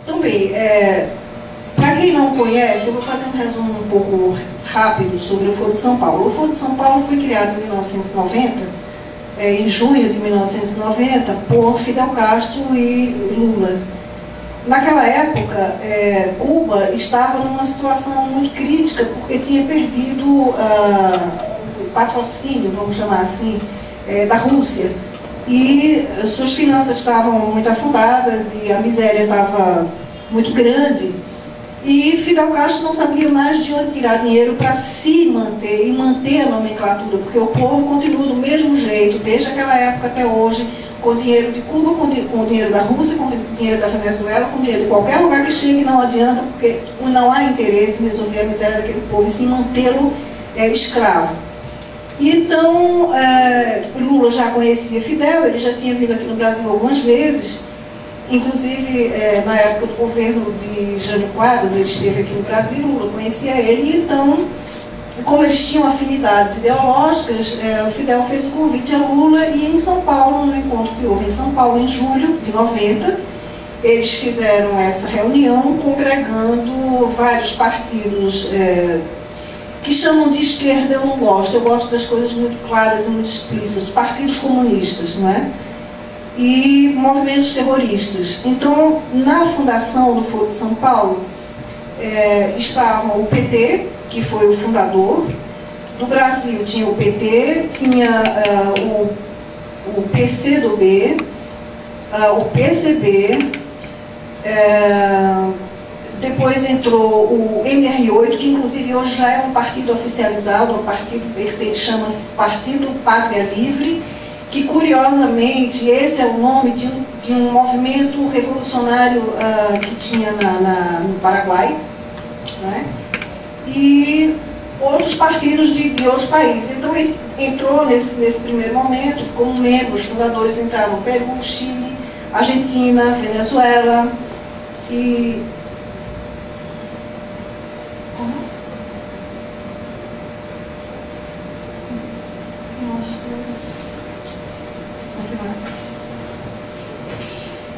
Então, bem, para quem não conhece, eu vou fazer um resumo um pouco rápido sobre o Foro de São Paulo. O Foro de São Paulo foi criado em 1990, em junho de 1990, por Fidel Castro e Lula. Naquela época, Cuba estava numa situação muito crítica, porque tinha perdido o patrocínio, vamos chamar assim, da Rússia. E suas finanças estavam muito afundadas e a miséria estava muito grande. E Fidel Castro não sabia mais de onde tirar dinheiro para se manter e manter a nomenclatura, porque o povo continua do mesmo jeito, desde aquela época até hoje, com dinheiro de Cuba, com dinheiro da Rússia, com dinheiro da Venezuela, com dinheiro de qualquer lugar que chegue, não adianta, porque não há interesse em resolver a miséria daquele povo e sim mantê-lo escravo. E então, Lula já conhecia Fidel, ele já tinha vindo aqui no Brasil algumas vezes, inclusive na época do governo de Jânio Quadros, ele esteve aqui no Brasil, Lula conhecia ele, e então, como eles tinham afinidades ideológicas, o Fidel fez o convite a Lula, e em São Paulo, no encontro que houve em São Paulo em julho de 90, eles fizeram essa reunião congregando vários partidos que chamam de esquerda. Eu não gosto, eu gosto das coisas muito claras e muito explícitas, partidos comunistas, não é? E movimentos terroristas. Então, na fundação do Foro de São Paulo, estavam o PT, que foi o fundador. Do Brasil tinha o PT, tinha o PCdoB, o PCB, depois entrou o MR8, que inclusive hoje já é um partido oficializado, ele chama-se Partido Pátria Livre, que curiosamente esse é o nome de um movimento revolucionário que tinha no Paraguai, né? E outros partidos de outros países. Então ele entrou nesse primeiro momento, como membros fundadores entraram Peru, Chile, Argentina, Venezuela e...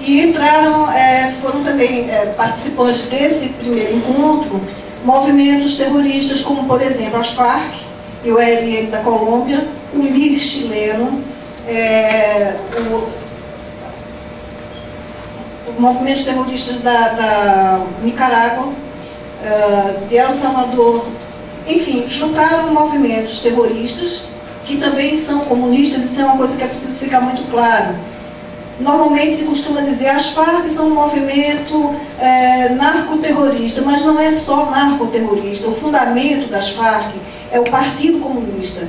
E entraram, foram também participantes desse primeiro encontro, movimentos terroristas como, por exemplo, as Farc e o ELN da Colômbia, o MIR chileno, movimentos terroristas da Nicarágua, de El Salvador, enfim, juntaram movimentos terroristas que também são comunistas. Isso é uma coisa que é preciso ficar muito claro. Normalmente se costuma dizer as Farc são um movimento narcoterrorista, mas não é só narcoterrorista. O fundamento das Farc é o Partido Comunista.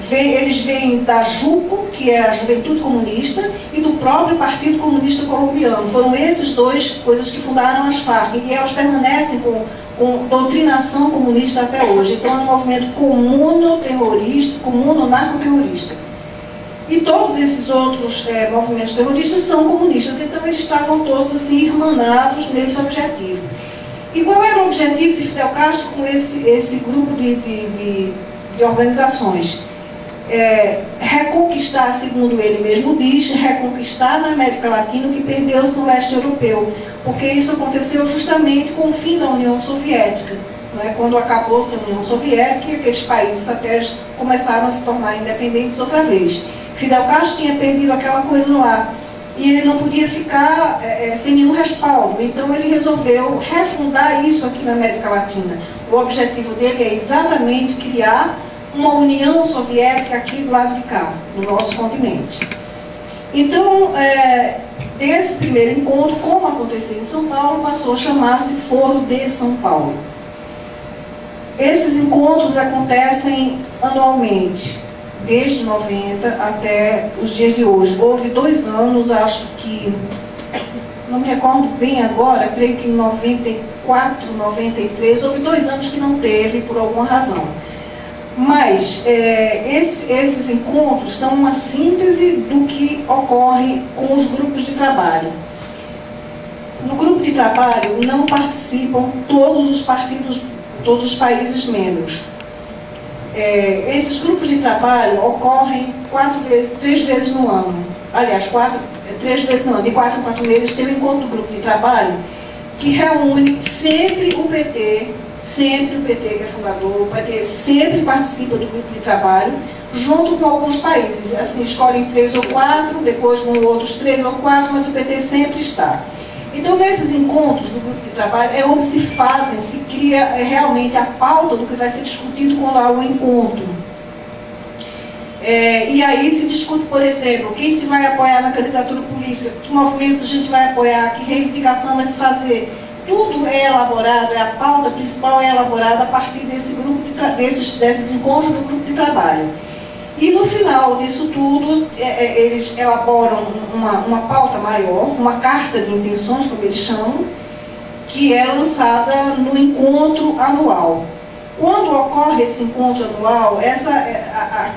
Eles vêm da JUCO, que é a Juventude Comunista, e do próprio Partido Comunista Colombiano. Foram esses dois coisas que fundaram as Farc, e elas permanecem com doutrinação comunista até hoje. Então é um movimento comuno-terrorista, comuno-narcoterrorista. E todos esses outros movimentos terroristas são comunistas, então eles estavam todos assim irmanados nesse objetivo. E qual era o objetivo de Fidel Castro com esse grupo de organizações? Reconquistar, segundo ele mesmo diz, reconquistar na América Latina o que perdeu-se no leste europeu, porque isso aconteceu justamente com o fim da União Soviética, não é? Quando acabou-se a União Soviética e aqueles países satélites começaram a se tornar independentes outra vez. Fidel Castro tinha perdido aquela coisa lá, e ele não podia ficar sem nenhum respaldo, então ele resolveu refundar isso aqui na América Latina. O objetivo dele é exatamente criar uma União Soviética aqui do lado de cá, no nosso continente. Então, desse primeiro encontro, como aconteceu em São Paulo, passou a chamar-se Foro de São Paulo. Esses encontros acontecem anualmente, desde 90 até os dias de hoje. Houve 2 anos, acho que, não me recordo bem agora, creio que em 94, 93, houve 2 anos que não teve, por alguma razão. Mas esses encontros são uma síntese do que ocorre com os grupos de trabalho. No grupo de trabalho não participam todos os partidos, todos os países membros. Esses grupos de trabalho ocorrem 3 vezes no ano. Aliás, 3 vezes no ano, de 4 em 4 meses tem um encontro do grupo de trabalho, que reúne sempre o PT que é fundador, o PT sempre participa do grupo de trabalho, junto com alguns países, assim, escolhem 3 ou 4, depois vão outros 3 ou 4, mas o PT sempre está. Então, nesses encontros do grupo de trabalho, é onde se cria realmente a pauta do que vai ser discutido quando há um encontro. E aí se discute, por exemplo, quem se vai apoiar na candidatura política, que movimentos a gente vai apoiar, que reivindicação vai se fazer. Tudo é elaborado, a pauta principal é elaborada a partir desse grupo desses encontros do grupo de trabalho. E no final disso tudo, eles elaboram uma pauta maior, uma carta de intenções, como eles chamam, que é lançada no encontro anual. Quando ocorre esse encontro anual,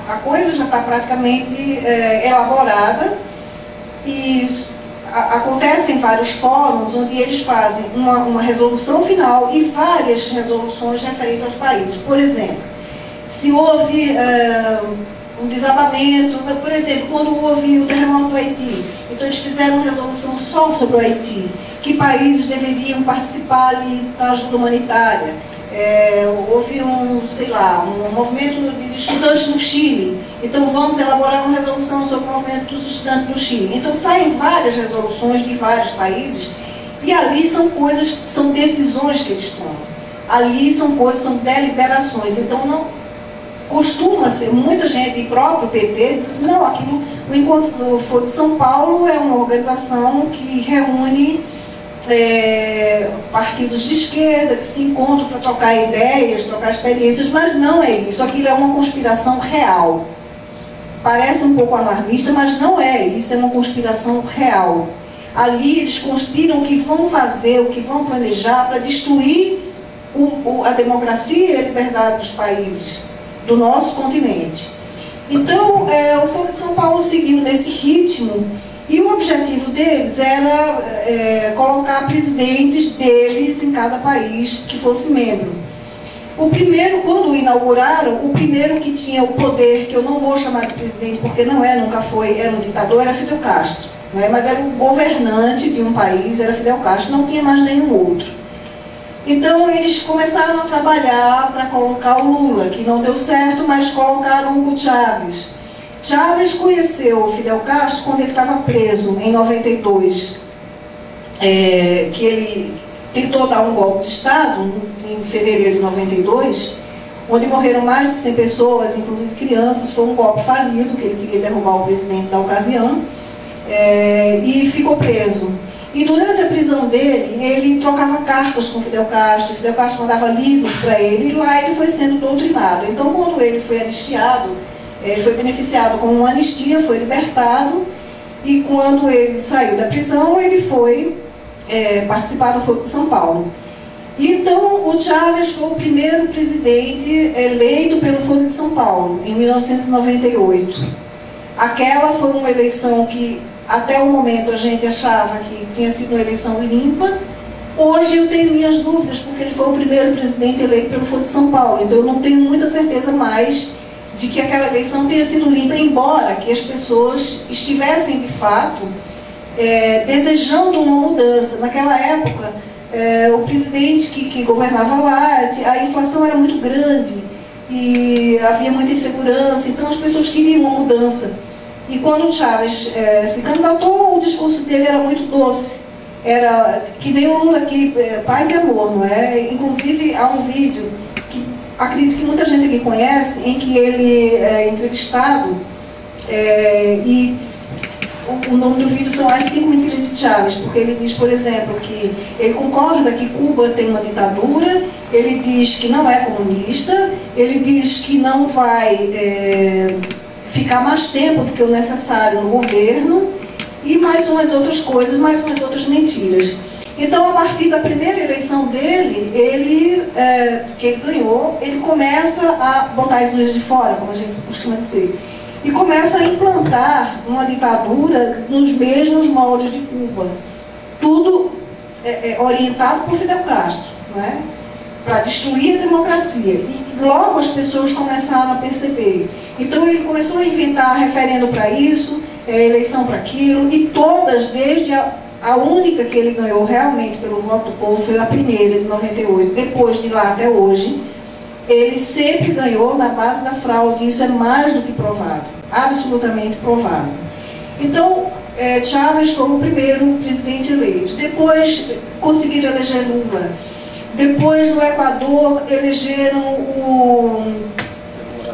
a coisa já está praticamente elaborada e acontecem vários fóruns onde eles fazem uma resolução final e várias resoluções referentes aos países. Por exemplo, se houve um desabamento, por exemplo, quando houve o terremoto do Haiti, então eles fizeram uma resolução só sobre o Haiti, que países deveriam participar ali da ajuda humanitária. Houve um movimento de estudantes no Chile, então vamos elaborar uma resolução sobre o movimento dos estudantes no Chile. Então saem várias resoluções de vários países e ali são são decisões que eles tomam. Ali são deliberações. Então não costuma ser, muita gente, e próprio PT, diz assim, não, aquilo, o Encontro do Foro de São Paulo é uma organização que reúne partidos de esquerda que se encontram para trocar ideias, trocar experiências, mas não é isso. Aquilo é uma conspiração real. Parece um pouco alarmista, mas não é isso, é uma conspiração real. Ali eles conspiram o que vão fazer, o que vão planejar para destruir a democracia e a liberdade dos países do nosso continente. Então, o Foro de São Paulo seguiu nesse ritmo. E o objetivo deles era colocar presidentes deles em cada país que fosse membro. O primeiro, quando inauguraram, o primeiro que tinha o poder, que eu não vou chamar de presidente, porque nunca foi, era um ditador, era Fidel Castro. Né? Mas era o governante de um país, era Fidel Castro, não tinha mais nenhum outro. Então eles começaram a trabalhar para colocar o Lula, que não deu certo, mas colocaram o Hugo Chávez. Chávez conheceu o Fidel Castro quando ele estava preso, em 92, que ele tentou dar um golpe de Estado, em fevereiro de 92, onde morreram mais de 100 pessoas, inclusive crianças. Foi um golpe falido, que ele queria derrubar o presidente da ocasião, e ficou preso. E durante a prisão dele, ele trocava cartas com Fidel Castro mandava livros para ele, e lá ele foi sendo doutrinado. Então, quando ele foi anistiado, ele foi beneficiado com uma anistia, foi libertado, e quando ele saiu da prisão, ele foi participar do Foro de São Paulo. Então, o Chávez foi o primeiro presidente eleito pelo Foro de São Paulo, em 1998. Aquela foi uma eleição que, até o momento, a gente achava que tinha sido uma eleição limpa. Hoje eu tenho minhas dúvidas, porque ele foi o primeiro presidente eleito pelo Foro de São Paulo. Então, eu não tenho muita certeza mais de que aquela eleição tenha sido limpa, embora que as pessoas estivessem, de fato, desejando uma mudança. Naquela época, o presidente que governava lá, a inflação era muito grande e havia muita insegurança, então as pessoas queriam uma mudança. E quando o Chávez se candidatou, o discurso dele era muito doce. Era que nem o Lula aqui, paz e amor, não é? Inclusive, há um vídeo que acredito que muita gente aqui conhece, em que ele é entrevistado, e o nome do vídeo são As 5 Mentiras de Chávez, porque ele diz, por exemplo, que ele concorda que Cuba tem uma ditadura, ele diz que não é comunista, ele diz que não vai ficar mais tempo do que o necessário no governo, e mais umas outras coisas, mais umas outras mentiras. Então, a partir da primeira eleição dele, que ele ganhou, ele começa a botar as unhas de fora, como a gente costuma dizer, e começa a implantar uma ditadura nos mesmos moldes de Cuba. Tudo orientado por Fidel Castro, né? Para destruir a democracia. E logo as pessoas começaram a perceber. Então ele começou a inventar referendo para isso, eleição para aquilo, e todas, desde a A única que ele ganhou realmente pelo voto do povo foi a primeira, de 98. Depois de lá até hoje, ele sempre ganhou na base da fraude. Isso é mais do que provado, absolutamente provado. Então, Chávez foi o primeiro presidente eleito. Depois conseguiram eleger Lula. Depois, no Equador, elegeram o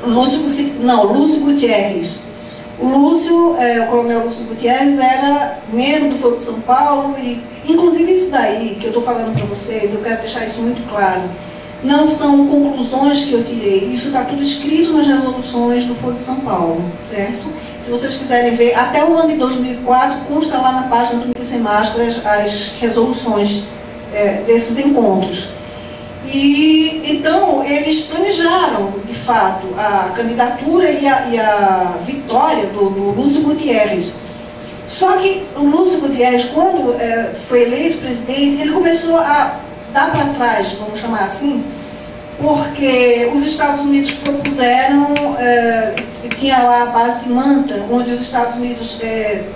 Lúcio Gutierrez. O coronel Lúcio Gutierrez era membro do Foro de São Paulo, e inclusive isso daí que eu estou falando para vocês, eu quero deixar isso muito claro, não são conclusões que eu tirei, isso está tudo escrito nas resoluções do Foro de São Paulo, certo? Se vocês quiserem ver, até o ano de 2004, consta lá na página do Ninguém Sem Máscaras as resoluções desses encontros. E então eles planejaram, de fato, a candidatura e a vitória do Lúcio Gutierrez. Só que o Lúcio Gutierrez, quando foi eleito presidente, ele começou a dar para trás, vamos chamar assim, porque os Estados Unidos propuseram, tinha lá a base de Manta, onde os Estados Unidos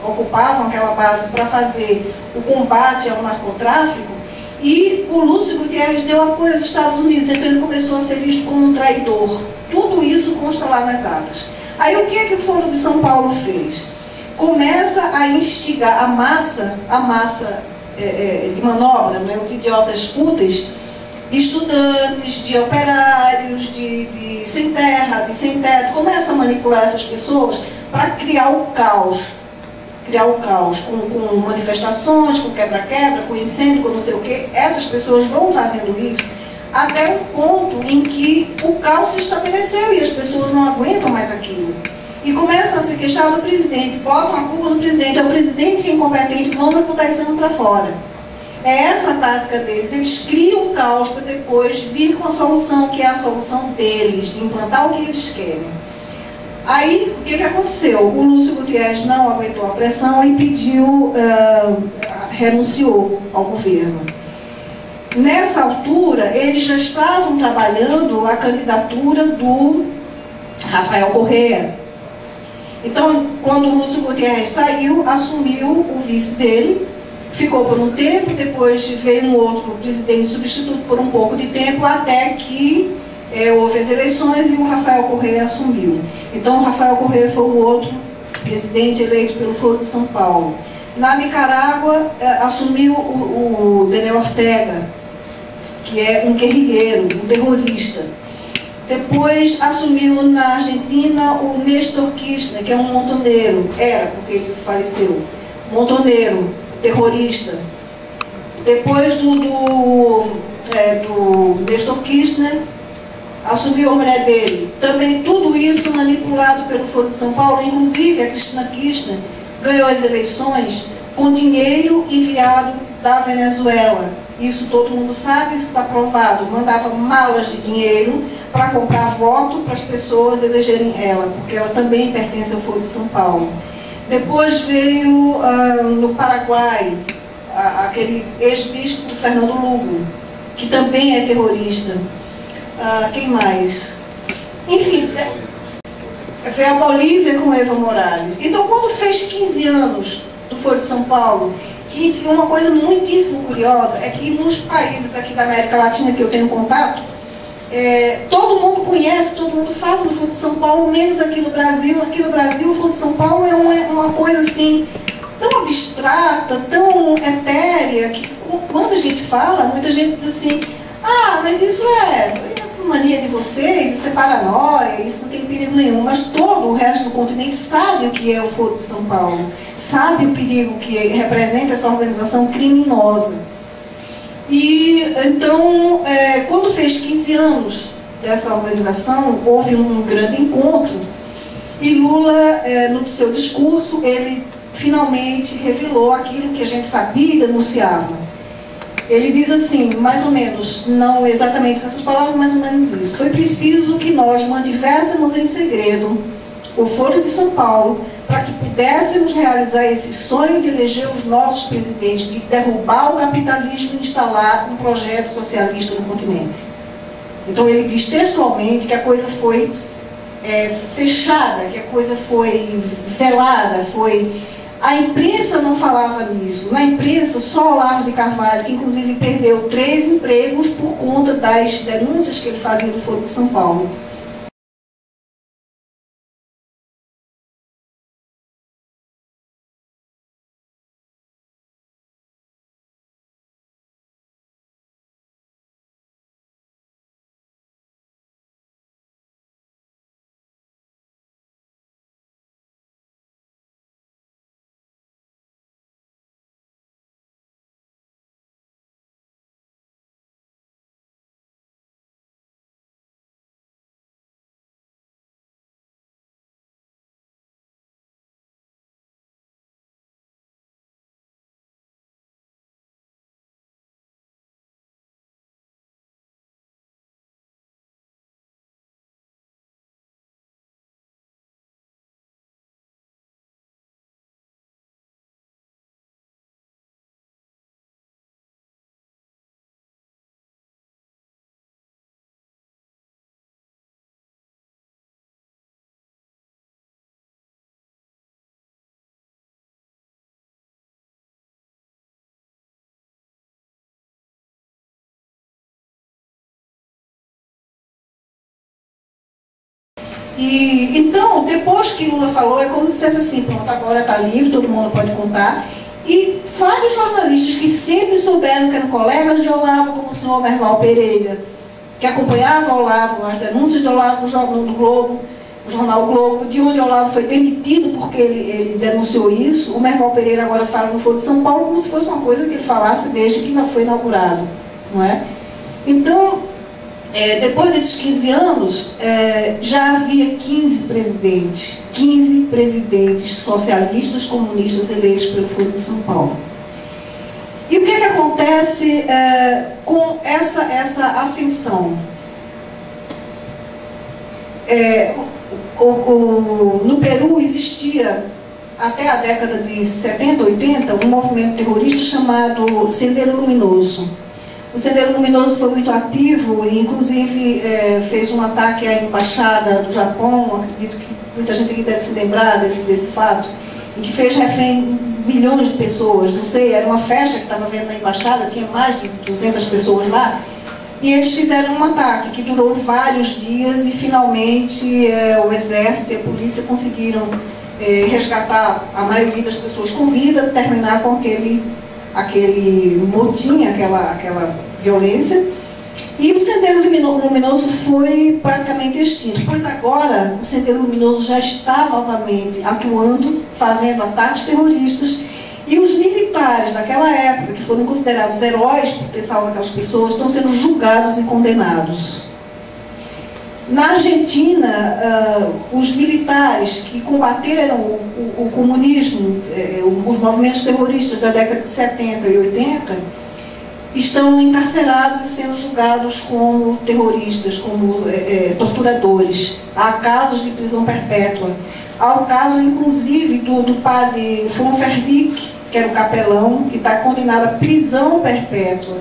ocupavam aquela base para fazer o combate ao narcotráfico. E o Lúcio Gutierrez deu apoio aos Estados Unidos, então ele começou a ser visto como um traidor. Tudo isso consta lá nas atas. Aí o que é que o Foro de São Paulo fez? Começa a instigar a massa de manobra, né, os idiotas úteis, estudantes, de operários, de sem terra, de sem teto, começa a manipular essas pessoas para criar o caos. Com manifestações, com quebra-quebra, com incêndio, com não sei o quê. Essas pessoas vão fazendo isso até um ponto em que o caos se estabeleceu e as pessoas não aguentam mais aquilo. E começam a se queixar do presidente, botam a culpa no presidente, é o presidente que é incompetente, vamos botar esse ano para fora. É essa a tática deles, eles criam o caos para depois vir com a solução, que é a solução deles, de implantar o que eles querem. Aí, o que aconteceu? O Lúcio Gutierrez não aguentou a pressão e pediu, renunciou ao governo. Nessa altura, eles já estavam trabalhando a candidatura do Rafael Correa. Então, quando o Lúcio Gutierrez saiu, assumiu o vice dele, ficou por um tempo, depois veio um outro presidente substituto por um pouco de tempo, até que houve as eleições e o Rafael Correa assumiu. Então, o Rafael Correa foi o outro presidente eleito pelo Foro de São Paulo. Na Nicarágua, assumiu o Daniel Ortega, que é um guerrilheiro, um terrorista. Depois, assumiu na Argentina o Néstor Kirchner, que é um montoneiro. Era, porque ele faleceu. Montoneiro, terrorista. Depois do Néstor Kirchner, assumiu a mulher dele. Também tudo isso manipulado pelo Foro de São Paulo, inclusive a Cristina Kirchner ganhou as eleições com dinheiro enviado da Venezuela. Isso todo mundo sabe, isso está provado. Mandava malas de dinheiro para comprar voto para as pessoas elegerem ela, porque ela também pertence ao Foro de São Paulo. Depois veio no Paraguai, aquele ex-bispo Fernando Lugo, que também é terrorista. Quem mais? Enfim, foi a Bolívia com Evo Morales. Então, quando fez 15 anos do Foro de São Paulo, que uma coisa muitíssimo curiosa é que nos países aqui da América Latina que eu tenho contato, todo mundo conhece, todo mundo fala do Foro de São Paulo, menos aqui no Brasil. Aqui no Brasil, o Foro de São Paulo é uma coisa assim, tão abstrata, tão etérea, que quando a gente fala, muita gente diz assim: ah, mas isso é mania de vocês, isso é paranoia, isso não tem perigo nenhum. Mas todo o resto do continente sabe o que é o Foro de São Paulo, sabe o perigo que representa essa organização criminosa. E então, quando fez 15 anos dessa organização, houve um grande encontro e Lula, no seu discurso, ele finalmente revelou aquilo que a gente sabia e denunciava. Ele diz assim, mais ou menos, não exatamente com essas palavras, mais ou menos isso: foi preciso que nós mantivéssemos em segredo o Foro de São Paulo para que pudéssemos realizar esse sonho de eleger os nossos presidentes, de derrubar o capitalismo e instalar um projeto socialista no continente. Então ele diz textualmente que a coisa foi fechada, que a coisa foi velada, foi A imprensa não falava nisso. Na imprensa, só Olavo de Carvalho, que inclusive perdeu 3 empregos por conta das denúncias que ele fazia no Foro de São Paulo. E, então, depois que Lula falou, é como se dissesse assim, pronto, agora está livre, todo mundo pode contar. E vários jornalistas que sempre souberam que eram colegas de Olavo, como o senhor Merval Pereira, que acompanhava Olavo, as denúncias de Olavo no jornal Globo, de onde Olavo foi demitido porque ele denunciou isso. O Merval Pereira agora fala no Foro de São Paulo como se fosse uma coisa que ele falasse desde que não foi inaugurado, não é? Então, depois desses 15 anos, já havia 15 presidentes socialistas, comunistas eleitos pelo Foro de São Paulo. E o que acontece com essa ascensão? No Peru existia, até a década de 70, 80, um movimento terrorista chamado Sendero Luminoso. O Sendero Luminoso foi muito ativo e, inclusive, fez um ataque à embaixada do Japão. Acredito que muita gente aqui deve se lembrar desse fato, e que fez refém milhões de pessoas. Não sei, era uma festa que estava vendo na embaixada, tinha mais de 200 pessoas lá, e eles fizeram um ataque que durou vários dias e, finalmente, o exército e a polícia conseguiram resgatar a maioria das pessoas com vida, terminar com aquele motim, aquela violência, e o Sendero Luminoso foi praticamente extinto, pois agora o Sendero Luminoso já está novamente atuando, fazendo ataques terroristas, e os militares daquela época, que foram considerados heróis por ter salvo aquelas pessoas, estão sendo julgados e condenados. Na Argentina, os militares que combateram o comunismo, os movimentos terroristas da década de 70 e 80, estão encarcerados e sendo julgados como terroristas, como torturadores. Há casos de prisão perpétua. Há o caso, inclusive, do padre Fonfervic, que era o capelão, que está condenado à prisão perpétua,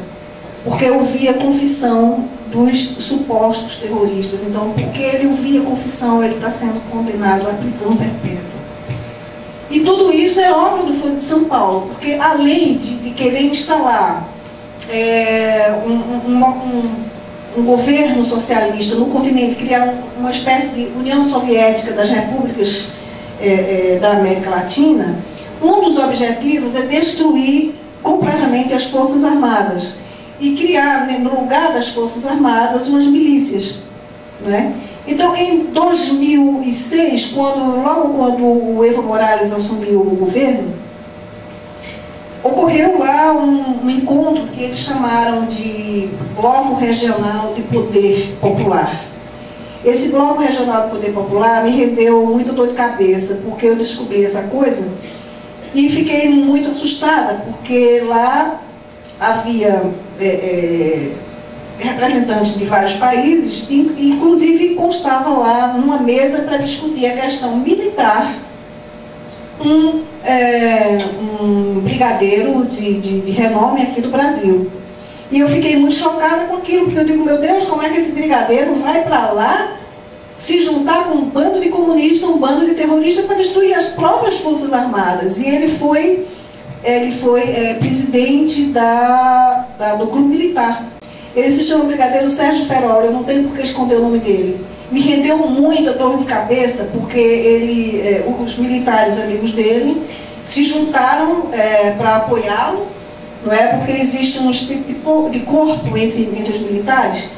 porque ouvia a confissão dos supostos terroristas. Então, porque ele ouvia a confissão, ele está sendo condenado à prisão perpétua. E tudo isso é obra do Foro de São Paulo, porque além de querer instalar um governo socialista no continente, criar uma espécie de União Soviética das repúblicas da América Latina, um dos objetivos é destruir completamente as Forças Armadas e criar, no lugar das Forças Armadas, umas milícias, né? Então, em 2006, logo quando o Evo Morales assumiu o governo, ocorreu lá um encontro que eles chamaram de Bloco Regional de Poder Popular. Esse Bloco Regional de Poder Popular me rendeu muita dor de cabeça, porque eu descobri essa coisa e fiquei muito assustada, porque lá havia representantes de vários países, inclusive constava lá numa mesa para discutir a questão militar um brigadeiro de renome aqui do Brasil. E eu fiquei muito chocada com aquilo, porque eu digo, meu Deus, como é que esse brigadeiro vai para lá se juntar com um bando de comunistas, um bando de terroristas para destruir as próprias Forças Armadas. E ele foi presidente do clube militar. Ele se chama Brigadeiro Sérgio Ferola, eu não tenho por que esconder o nome dele. Me rendeu muito a dor de cabeça, porque os militares amigos dele se juntaram para apoiá-lo, não é? Porque existe um espírito de corpo entre os militares.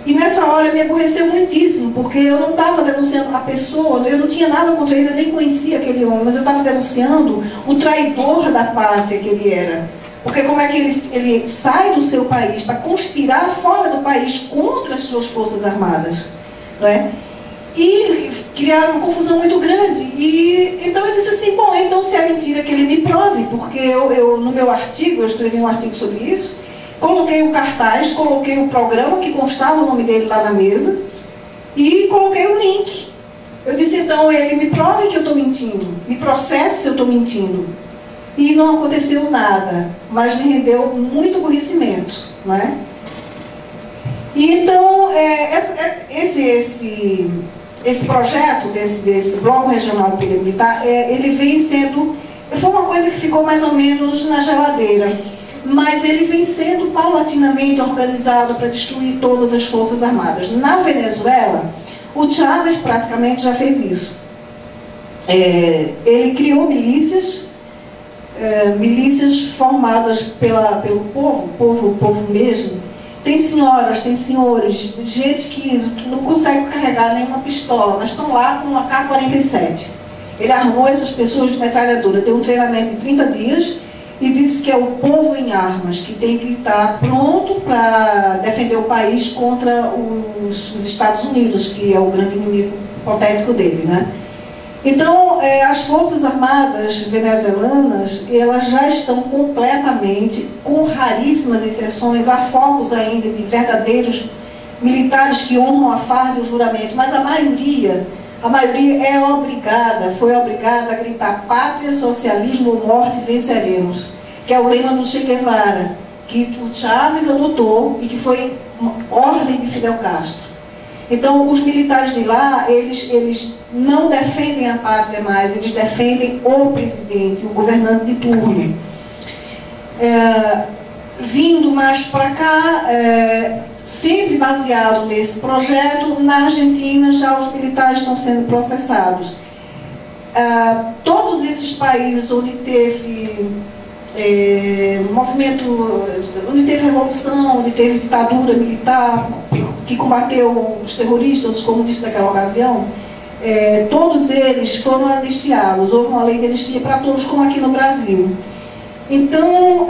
E nessa hora me aborreceu muitíssimo, porque eu não estava denunciando a pessoa, eu não tinha nada contra ele, eu nem conhecia aquele homem, mas eu estava denunciando o traidor da pátria que ele era. Porque como é que ele sai do seu país para conspirar fora do país contra as suas Forças Armadas, não é? E criaram uma confusão muito grande. E então eu disse assim, bom, então se é mentira que ele me prove, porque eu no meu artigo, eu escrevi um artigo sobre isso, coloquei o cartaz, coloquei o programa que constava o nome dele lá na mesa e coloquei o link. Eu disse, então, ele me prove que eu estou mentindo, me processe se eu estou mentindo. E não aconteceu nada, mas me rendeu muito aborrecimento, não é? E então, esse projeto desse Bloco Regional do Poder Militar, ele vem sendo... Foi uma coisa que ficou mais ou menos na geladeira, mas ele vem sendo paulatinamente organizado para destruir todas as Forças Armadas. Na Venezuela, o Chávez praticamente já fez isso. Ele criou milícias formadas pelo povo mesmo. Tem senhoras, tem senhores, gente que não consegue carregar nenhuma pistola, mas estão lá com uma K-47. Ele armou essas pessoas de metralhadora, deu um treinamento de 30 dias e disse que é o povo em armas, que tem que estar pronto para defender o país contra os Estados Unidos, que é o grande inimigo hipotético dele, né? Então, as Forças Armadas venezuelanas, elas já estão completamente, com raríssimas exceções, há focos ainda de verdadeiros militares que honram a farda e o juramento, mas a maioria foi obrigada a gritar pátria, socialismo ou morte, venceremos, que é o lema do Che Guevara, que o Chávez adotou e que foi uma ordem de Fidel Castro. Então, os militares de lá, eles não defendem a pátria mais, eles defendem o presidente, o governante de turno. Vindo mais para cá, sempre baseado nesse projeto, na Argentina já os militares estão sendo processados. Todos esses países onde teve movimento, onde teve revolução, onde teve ditadura militar, que combateu os terroristas, os comunistas daquela ocasião, todos eles foram anistiados. Houve uma lei de anistia para todos, como aqui no Brasil. Então,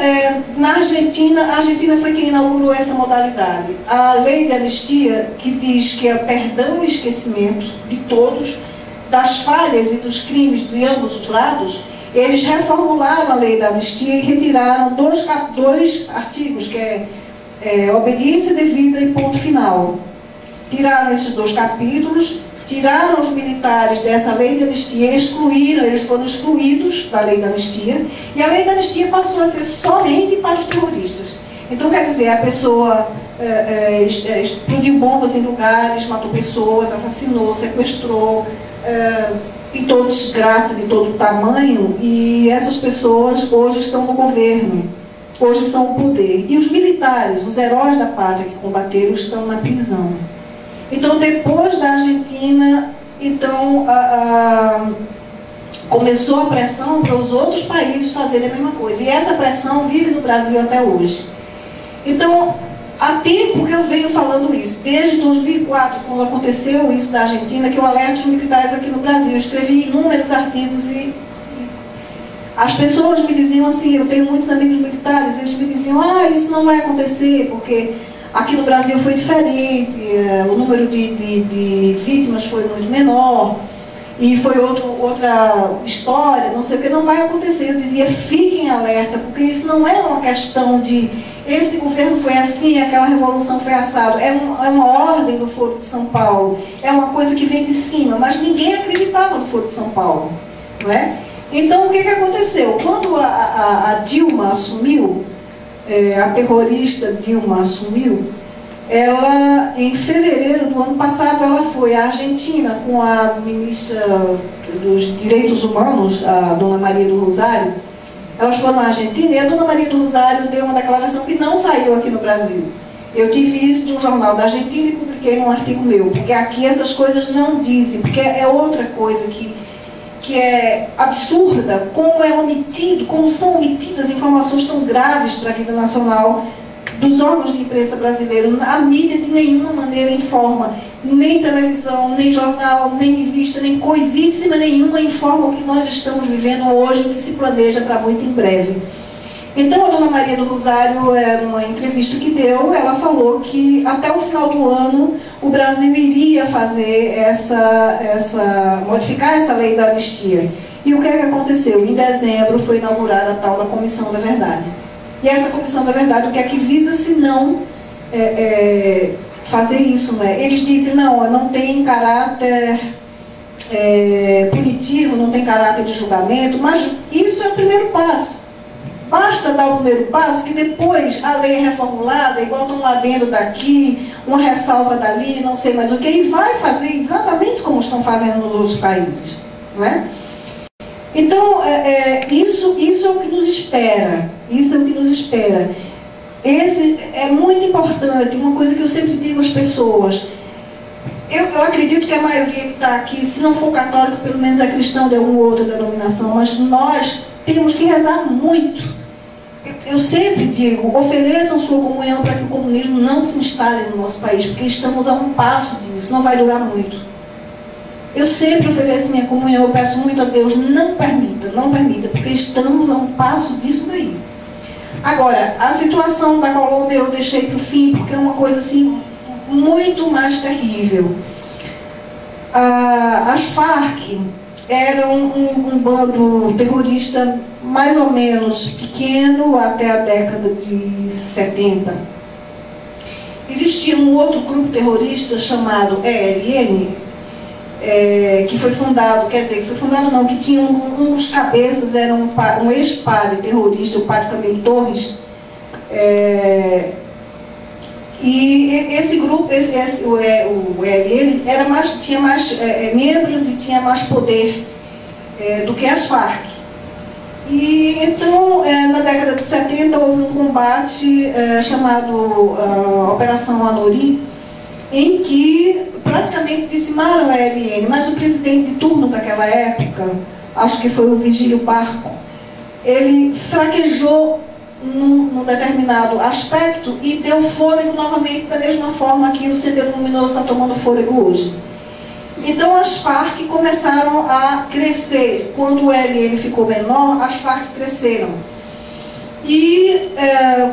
na Argentina, a Argentina foi quem inaugurou essa modalidade. A lei de anistia, que diz que é perdão e esquecimento de todos, das falhas e dos crimes de ambos os lados, eles reformularam a lei da anistia e retiraram dois artigos, que é obediência devida e ponto final. Tiraram esses 2 capítulos, tiraram os militares dessa lei de anistia, eles foram excluídos da lei da anistia, e a lei da anistia passou a ser somente para os terroristas. Então, quer dizer, a pessoa explodiu bombas em lugares, matou pessoas, assassinou, sequestrou, pintou desgraça de todo tamanho, e essas pessoas hoje estão no governo, hoje são o poder. E os militares, os heróis da pátria que combateram, estão na prisão. Então, depois da Argentina, começou a pressão para os outros países fazerem a mesma coisa. E essa pressão vive no Brasil até hoje. Então, há tempo que eu venho falando isso. Desde 2004, quando aconteceu isso da Argentina, que eu alerto os militares aqui no Brasil. Eu escrevi inúmeros artigos e as pessoas me diziam assim, eu tenho muitos amigos militares, eles me diziam, isso não vai acontecer, porque aqui no Brasil foi diferente, o número de vítimas foi muito menor, e foi outra história, não sei o que, não vai acontecer. Eu dizia, fiquem alerta, porque isso não é uma questão de esse governo foi assim, aquela revolução foi assado, é uma ordem do Foro de São Paulo, é uma coisa que vem de cima, mas ninguém acreditava no Foro de São Paulo, não é? Então, o que aconteceu? Quando a Dilma assumiu, a terrorista Dilma assumiu, ela, em fevereiro do ano passado, ela foi à Argentina com a ministra dos Direitos Humanos, a Dona Maria do Rosário. Elas foram à Argentina e a Dona Maria do Rosário deu uma declaração que não saiu aqui no Brasil. Eu tive isso de um jornal da Argentina e publiquei num artigo meu, porque aqui essas coisas não dizem, porque é outra coisa que é absurda, como é omitido, como são omitidas informações tão graves para a vida nacional dos órgãos de imprensa brasileiros. A mídia de nenhuma maneira informa, nem televisão, nem jornal, nem revista, nem coisíssima nenhuma informa o que nós estamos vivendo hoje, o que se planeja para muito em breve. Então, a Dona Maria do Rosário, numa entrevista que deu, ela falou que até o final do ano o Brasil iria fazer modificar essa lei da anistia. E o que é que aconteceu? Em dezembro foi inaugurada a tal da Comissão da Verdade. E essa Comissão da Verdade, o que é que visa se não fazer isso, não é? Eles dizem, não tem caráter punitivo, não tem caráter de julgamento, mas isso é o primeiro passo. Basta dar o primeiro passo, que depois a lei é reformulada, e botam um adendo daqui, uma ressalva dali, não sei mais o que, e vai fazer exatamente como estão fazendo nos outros países, não é? Então, isso é o que nos espera, isso é o que nos espera. Esse é muito importante, uma coisa que eu sempre digo às pessoas. Eu acredito que a maioria que está aqui, se não for católico, pelo menos é cristão de alguma outra denominação, mas nós temos que rezar muito. Eu sempre digo, ofereçam sua comunhão para que o comunismo não se instale no nosso país, porque estamos a um passo disso, não vai durar muito. Eu sempre ofereço minha comunhão, eu peço muito a Deus, não permita, porque estamos a um passo disso daí. Agora, a situação da Colômbia eu deixei para o fim, porque é uma coisa assim, muito mais terrível. As Farc eram um bando terrorista mais ou menos pequeno até a década de 70. Existia um outro grupo terrorista chamado ELN, que foi fundado, que tinha uns cabeças, era um ex-padre terrorista, o padre Camilo Torres, e esse grupo, o ELN, tinha mais membros e tinha mais poder do que as Farc. E então, na década de 70, houve um combate chamado Operação Anori, em que praticamente dizimaram a ELN, mas o presidente de turno daquela época, acho que foi o Virgílio Barco, ele fraquejou num determinado aspecto e deu fôlego novamente, da mesma forma que o Sendero Luminoso está tomando fôlego hoje. Então as Farc começaram a crescer. Quando o ELN ficou menor, as Farc cresceram. E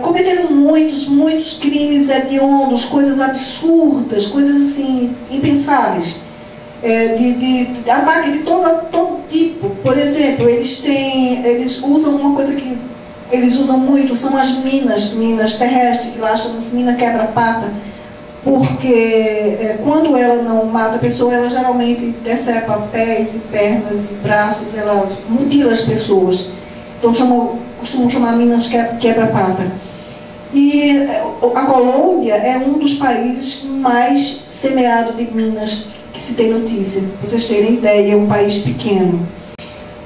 cometeram muitos crimes hediondos, coisas absurdas, coisas assim, impensáveis. De ataque de todo tipo. Por exemplo, eles usam uma coisa que eles usam muito, são as minas terrestres, que lá chamam-se mina quebra-pata, porque quando ela não mata a pessoa, ela geralmente decepa pés e pernas e braços, ela mutila as pessoas. Então costumam chamar minas quebra-pata. E a Colômbia é um dos países mais semeado de minas que se tem notícia. Para vocês terem ideia, é um país pequeno.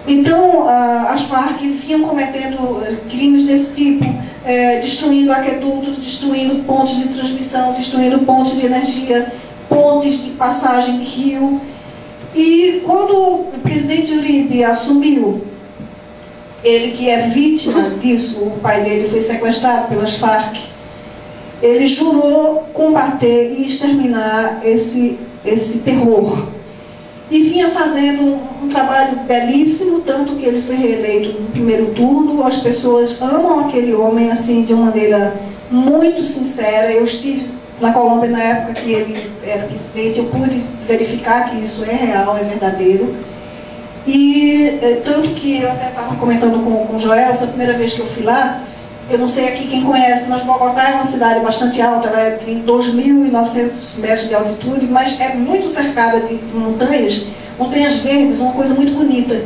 Então, as Farc vinham cometendo crimes desse tipo, destruindo aquedutos, destruindo pontos de transmissão, destruindo pontos de energia, pontes de passagem de rio. E quando o presidente Uribe assumiu, ele que é vítima disso, o pai dele foi sequestrado pelas Farc, ele jurou combater e exterminar esse terror. E vinha fazendo um trabalho belíssimo, tanto que ele foi reeleito no primeiro turno. As pessoas amam aquele homem assim de uma maneira muito sincera. Eu estive na Colômbia na época que ele era presidente, eu pude verificar que isso é real, é verdadeiro. E tanto que eu até estava comentando com o Joel, essa primeira vez que eu fui lá, eu não sei aqui quem conhece, mas Bogotá é uma cidade bastante alta, ela tem 2.900 metros de altitude, mas é muito cercada de montanhas verdes, uma coisa muito bonita.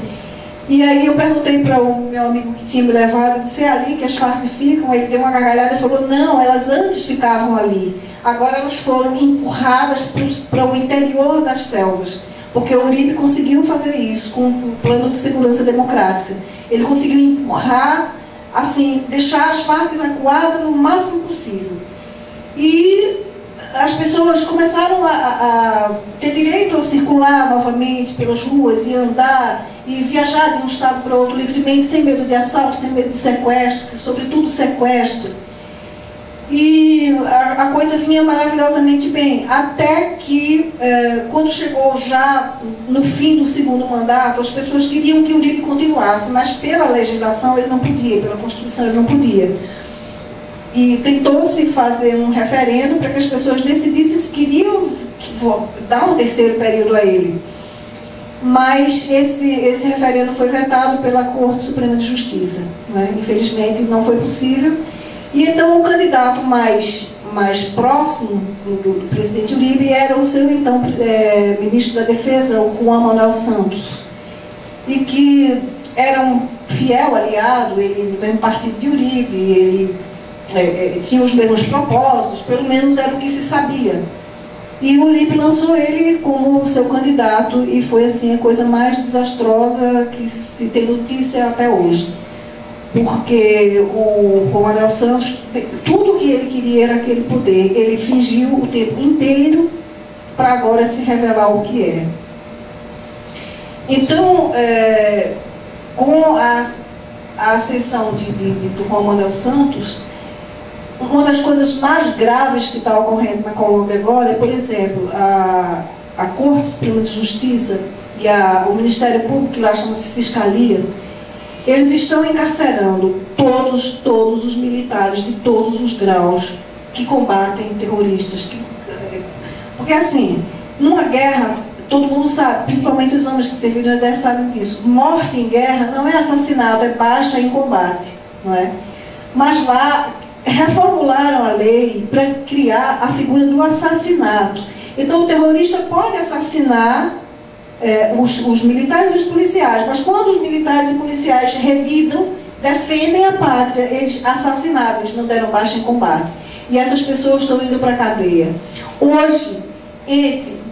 E aí eu perguntei para o meu amigo que tinha me levado, eu disse, é ali que as Farc ficam? Ele deu uma gargalhada e falou, não, elas antes ficavam ali. Agora elas foram empurradas para o interior das selvas. Porque o Uribe conseguiu fazer isso com o plano de segurança democrática. Ele conseguiu empurrar, assim, deixar as Farc acuadas no máximo possível. E as pessoas começaram a ter direito a circular novamente pelas ruas e andar e viajar de um estado para outro livremente, sem medo de assalto, sem medo de sequestro, sobretudo sequestro. E a coisa vinha maravilhosamente bem, até que, quando chegou já no fim do segundo mandato, as pessoas queriam que o Uribe continuasse, mas pela legislação ele não podia, pela Constituição ele não podia. E tentou-se fazer um referendo para que as pessoas decidissem se queriam dar um terceiro período a ele. Mas esse referendo foi vetado pela Corte Suprema de Justiça, né? Infelizmente não foi possível. E então o candidato mais próximo do presidente Uribe era o seu então ministro da Defesa, o Juan Manuel Santos, e que era um fiel aliado, ele do mesmo partido de Uribe, ele tinha os mesmos propósitos, pelo menos era o que se sabia. E o Uribe lançou ele como seu candidato e foi assim a coisa mais desastrosa que se tem notícia até hoje. Porque o Juan Manuel Santos, tudo que ele queria era aquele poder. Ele fingiu o tempo inteiro para agora se revelar o que é. Então, com a ascensão do Juan Manuel Santos, uma das coisas mais graves que está ocorrendo na Colômbia agora é, por exemplo, a Corte Suprema de Justiça e o Ministério Público, que lá chama-se Fiscalia, eles estão encarcerando todos os militares de todos os graus que combatem terroristas. Porque, assim, numa guerra, todo mundo sabe, principalmente os homens que serviram no exército sabem disso, morte em guerra não é assassinato, é baixa em combate, não é? Mas lá reformularam a lei para criar a figura do assassinato. Então o terrorista pode assassinar os militares e os policiais, mas quando os militares e policiais revidam, defendem a pátria, eles assassinaram, eles não deram baixa em combate. E essas pessoas estão indo para a cadeia. Hoje,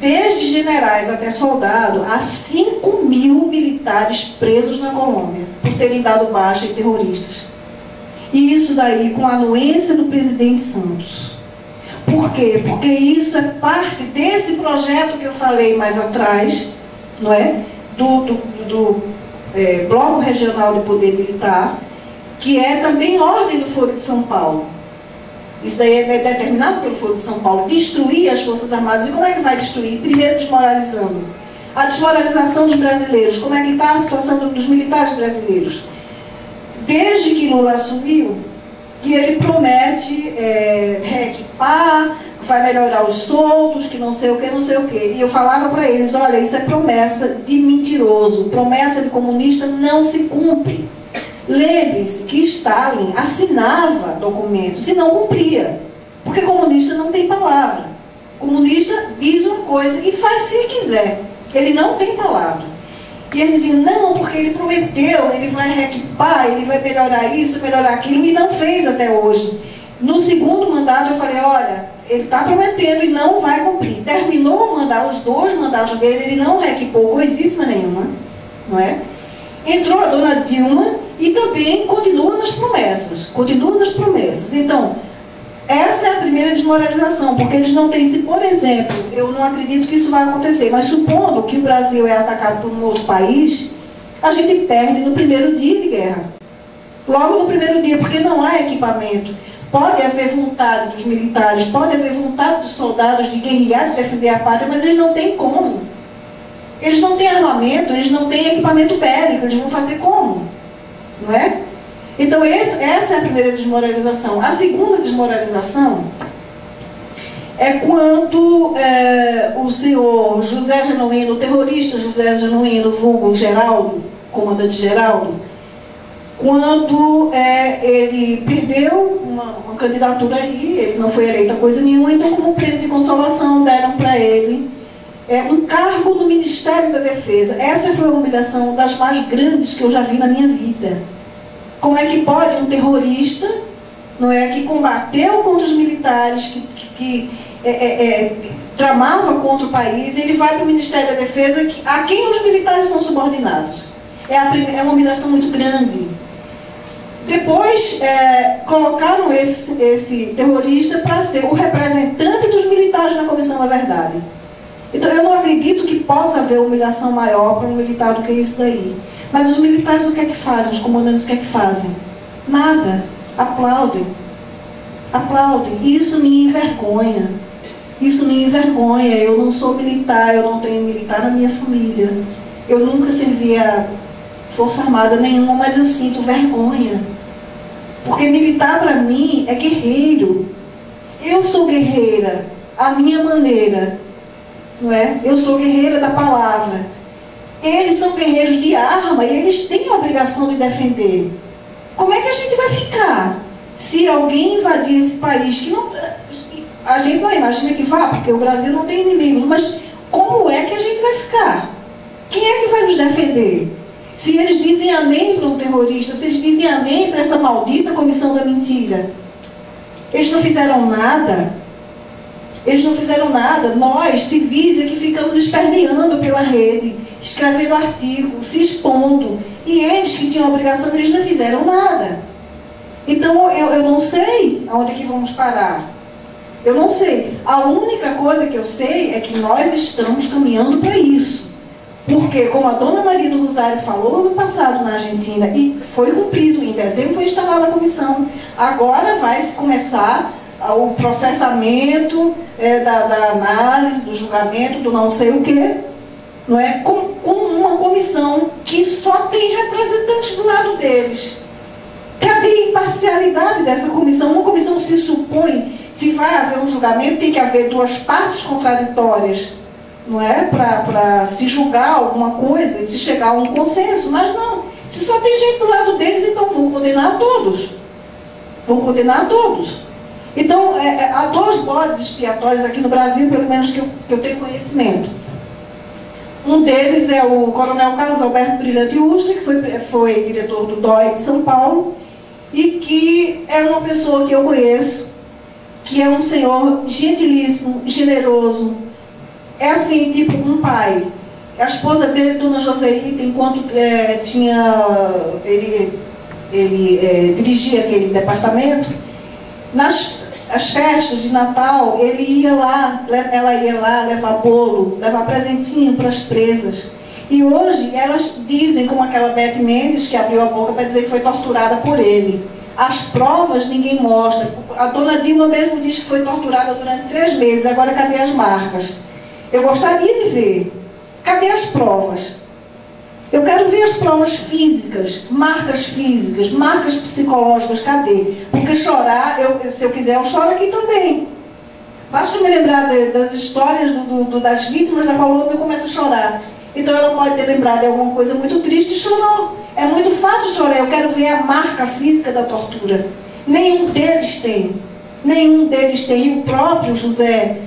desde generais até soldado, há 5.000 militares presos na Colômbia por terem dado baixa em terroristas. E isso daí com a anuência do presidente Santos. Por quê? Porque isso é parte desse projeto que eu falei mais atrás, não é? Do Bloco Regional de Poder Militar, que é também ordem do Foro de São Paulo. Isso daí é determinado pelo Foro de São Paulo, destruir as Forças Armadas. E como é que vai destruir? Primeiro desmoralizando. A desmoralização dos brasileiros. Como é que está a situação dos militares brasileiros? Desde que Lula assumiu, que ele promete reequipar, vai melhorar os soldos, que não sei o que, não sei o que. E eu falava para eles, olha, isso é promessa de mentiroso, promessa de comunista não se cumpre. Lembre-se que Stalin assinava documentos e não cumpria, porque comunista não tem palavra. Comunista diz uma coisa e faz se quiser, ele não tem palavra. E eles diziam, não, porque ele prometeu, ele vai reequipar, ele vai melhorar isso, melhorar aquilo, e não fez até hoje. No segundo mandato eu falei, olha, ele está prometendo e não vai cumprir. Terminou o mandato, os 2 mandatos dele, ele não reequipou coisíssima nenhuma, não é? Entrou a dona Dilma e também continua nas promessas, Então, essa é a primeira desmoralização, porque eles não têm, se por exemplo, eu não acredito que isso vai acontecer, mas supondo que o Brasil é atacado por um outro país, a gente perde no primeiro dia de guerra. Logo no primeiro dia, porque não há equipamento. Pode haver vontade dos militares, pode haver vontade dos soldados de guerrear, de defender a pátria, mas eles não têm como. Eles não têm armamento, eles não têm equipamento bélico, eles vão fazer como? Não é? Então, essa é a primeira desmoralização. A segunda desmoralização é quando o senhor José Genuíno, o terrorista José Genuíno, vulgo Geraldo, comandante Geraldo, quando ele perdeu uma candidatura aí, ele não foi eleito a coisa nenhuma, então como prêmio de consolação deram para ele um cargo no Ministério da Defesa. Essa foi uma humilhação das mais grandes que eu já vi na minha vida. Como é que pode um terrorista, não é, que combateu contra os militares, que tramava contra o país, ele vai para o Ministério da Defesa, a quem os militares são subordinados? É uma humilhação muito grande. Depois, colocaram esse terrorista para ser o representante dos militares na Comissão da Verdade. Então, eu não acredito que possa haver humilhação maior para um militar do que isso daí. Mas os militares, o que é que fazem? Os comandantes, o que é que fazem? Nada. Aplaudem. Aplaudem. E isso me envergonha. Isso me envergonha. Eu não sou militar, eu não tenho militar na minha família. Eu nunca servi a Força Armada nenhuma, mas eu sinto vergonha. Porque militar para mim é guerreiro. Eu sou guerreira, à minha maneira. Não é? Eu sou guerreira da palavra. Eles são guerreiros de arma e eles têm a obrigação de defender. Como é que a gente vai ficar se alguém invadir esse país que não... A gente não imagina que vá, porque o Brasil não tem inimigos, mas como é que a gente vai ficar? Quem é que vai nos defender? Se eles dizem amém para um terrorista, se eles dizem amém para essa maldita comissão da mentira, eles não fizeram nada. Eles não fizeram nada. Nós, civis, é que ficamos esperneando pela rede, escrevendo artigos, se expondo. E eles que tinham a obrigação, eles não fizeram nada. Então, eu não sei aonde é que vamos parar. Eu não sei. A única coisa que eu sei é que nós estamos caminhando para isso. Porque, como a Dona Maria do Rosário falou ano passado na Argentina, e foi cumprido, em dezembro foi instalada a comissão, agora vai se começar o processamento da análise, do julgamento, do não sei o quê, não é? Com uma comissão que só tem representantes do lado deles. Cadê a imparcialidade dessa comissão? Uma comissão se supõe, se vai haver um julgamento, tem que haver duas partes contraditórias, não é? Para se julgar alguma coisa e se chegar a um consenso, mas não. Se só tem gente do lado deles, então vão condenar a todos. Vão condenar a todos. Então, há dois bodes expiatórios aqui no Brasil, pelo menos que eu tenho conhecimento. Um deles é o Coronel Carlos Alberto Brilhante Ustra, que foi diretor do DOI de São Paulo, e que é uma pessoa que eu conheço, que é um senhor gentilíssimo, generoso, é assim, tipo um pai. A esposa dele, Dona Joseíta, enquanto ele dirigia aquele departamento, as festas de Natal, ela ia lá levar bolo, levar presentinho para as presas. E hoje elas dizem, como aquela Beth Mendes, que abriu a boca para dizer que foi torturada por ele. As provas ninguém mostra. A Dona Dilma mesmo diz que foi torturada durante 3 meses. Agora, cadê as marcas? Eu gostaria de ver. Cadê as provas? Eu quero ver as provas físicas, marcas psicológicas, cadê? Porque chorar, se eu quiser, eu choro aqui também. Basta me lembrar das histórias das vítimas da Colômbia, eu começo a chorar. Então ela pode ter lembrado de alguma coisa muito triste e chorou. É muito fácil chorar, eu quero ver a marca física da tortura. Nenhum deles tem. Nenhum deles tem. E o próprio José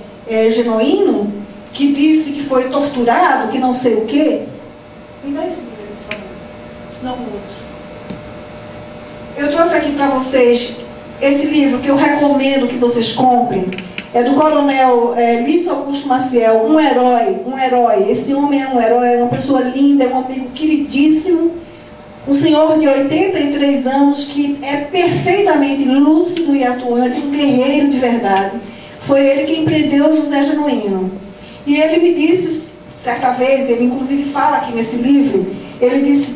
Genuíno, que disse que foi torturado, que não sei o quê. Me dá esse livro, por favor. Não, o outro. Eu trouxe aqui para vocês esse livro que eu recomendo que vocês comprem. É do Coronel Lício Augusto Maciel, um herói. Esse homem é um herói, é uma pessoa linda, é um amigo queridíssimo. Um senhor de 83 anos que é perfeitamente lúcido e atuante, um guerreiro de verdade. Foi ele quem prendeu José Genuíno. E ele me disse, certa vez, ele inclusive fala aqui nesse livro, ele disse,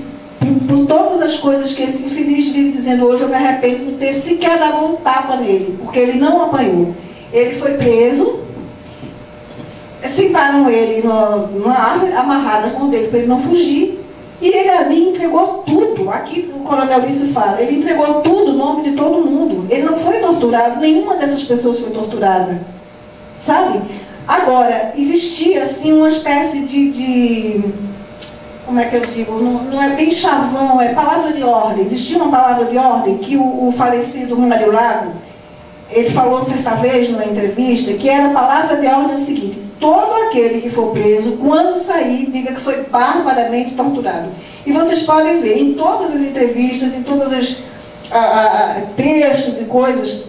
por todas as coisas que esse infeliz vive dizendo hoje, eu me arrependo de não ter sequer dado um tapa nele, porque ele não apanhou. Ele foi preso, sentaram ele numa árvore, amarraram as mãos dele para ele não fugir, e ele ali entregou tudo. Aqui o Coronel Lício fala, ele entregou tudo, o nome de todo mundo. Ele não foi torturado, nenhuma dessas pessoas foi torturada. Sabe? Agora, existia assim uma espécie de como é que eu digo? Não é bem chavão, é palavra de ordem. Existia uma palavra de ordem que o falecido Mário Lago, ele falou certa vez numa entrevista, que era a palavra de ordem o seguinte: todo aquele que for preso, quando sair, diga que foi barbaramente torturado. E vocês podem ver em todas as entrevistas, em todas as textos e coisas,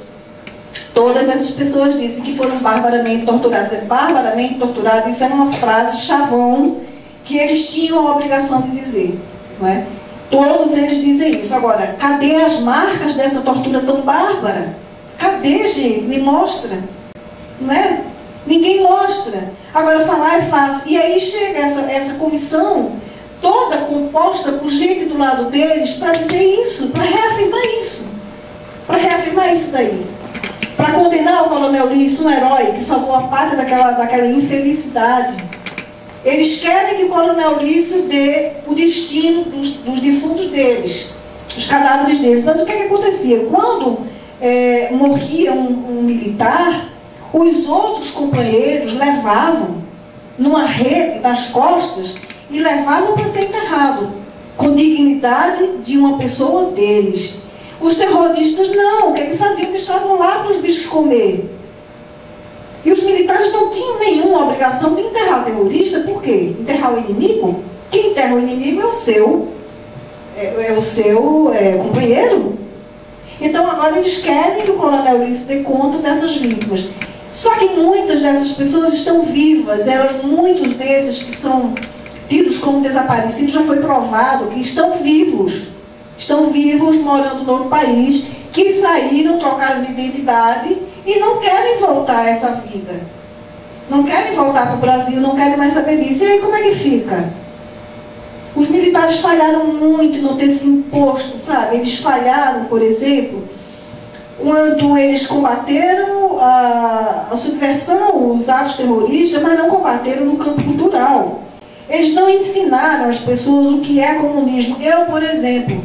todas essas pessoas dizem que foram barbaramente torturadas. É barbaramente torturado, isso é uma frase chavão que eles tinham a obrigação de dizer, não é? Todos eles dizem isso. Agora, cadê as marcas dessa tortura tão bárbara? Cadê, gente? Me mostra. Não é? Ninguém mostra. Agora, falar é fácil. E aí chega essa comissão toda composta por gente do lado deles para dizer isso, para reafirmar isso. Para reafirmar isso daí. Para condenar o Coronel Lício, um herói que salvou a pátria daquela infelicidade. Eles querem que o Coronel Lício dê o destino dos defuntos deles, os cadáveres deles. Mas o que acontecia? Quando morria um militar, os outros companheiros levavam numa rede nas costas e levavam para ser enterrado, com dignidade de uma pessoa deles. Os terroristas não, o que é que faziam? Eles estavam lá para os bichos comer. E os militares não tinham nenhuma obrigação de enterrar o terrorista. Por quê? Enterrar o inimigo? Quem enterra o inimigo é o seu companheiro. Então agora eles querem que o Coronel Lício dê conta dessas vítimas. Só que muitas dessas pessoas estão vivas. Muitos desses que são tidos como desaparecidos, já foi provado que estão vivos. Estão vivos, morando no outro país, que saíram, trocaram de identidade e não querem voltar a essa vida. Não querem voltar para o Brasil, não querem mais saber disso. E aí como é que fica? Os militares falharam muito em não ter se imposto, sabe? Eles falharam, por exemplo, quando eles combateram a subversão, os atos terroristas, mas não combateram no campo cultural. Eles não ensinaram às pessoas o que é comunismo. Eu, por exemplo,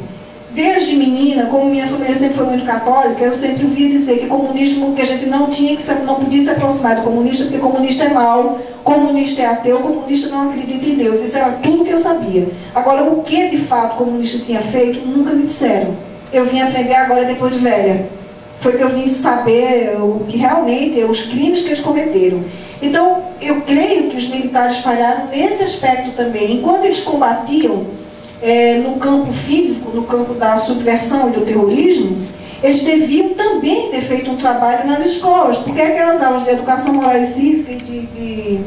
desde menina, como minha família sempre foi muito católica, eu sempre ouvia dizer que comunismo, que a gente não podia se aproximar do comunista, porque comunista é mau, comunista é ateu, comunista não acredita em Deus. Isso era tudo que eu sabia. Agora, o que de fato o comunista tinha feito, nunca me disseram. Eu vim aprender agora, depois de velha. Foi que eu vim saber o que realmente, os crimes que eles cometeram. Então, eu creio que os militares falharam nesse aspecto também. Enquanto eles combatiam no campo físico, no campo da subversão e do terrorismo, eles deviam também ter feito um trabalho nas escolas, porque aquelas aulas de educação moral e cívica e de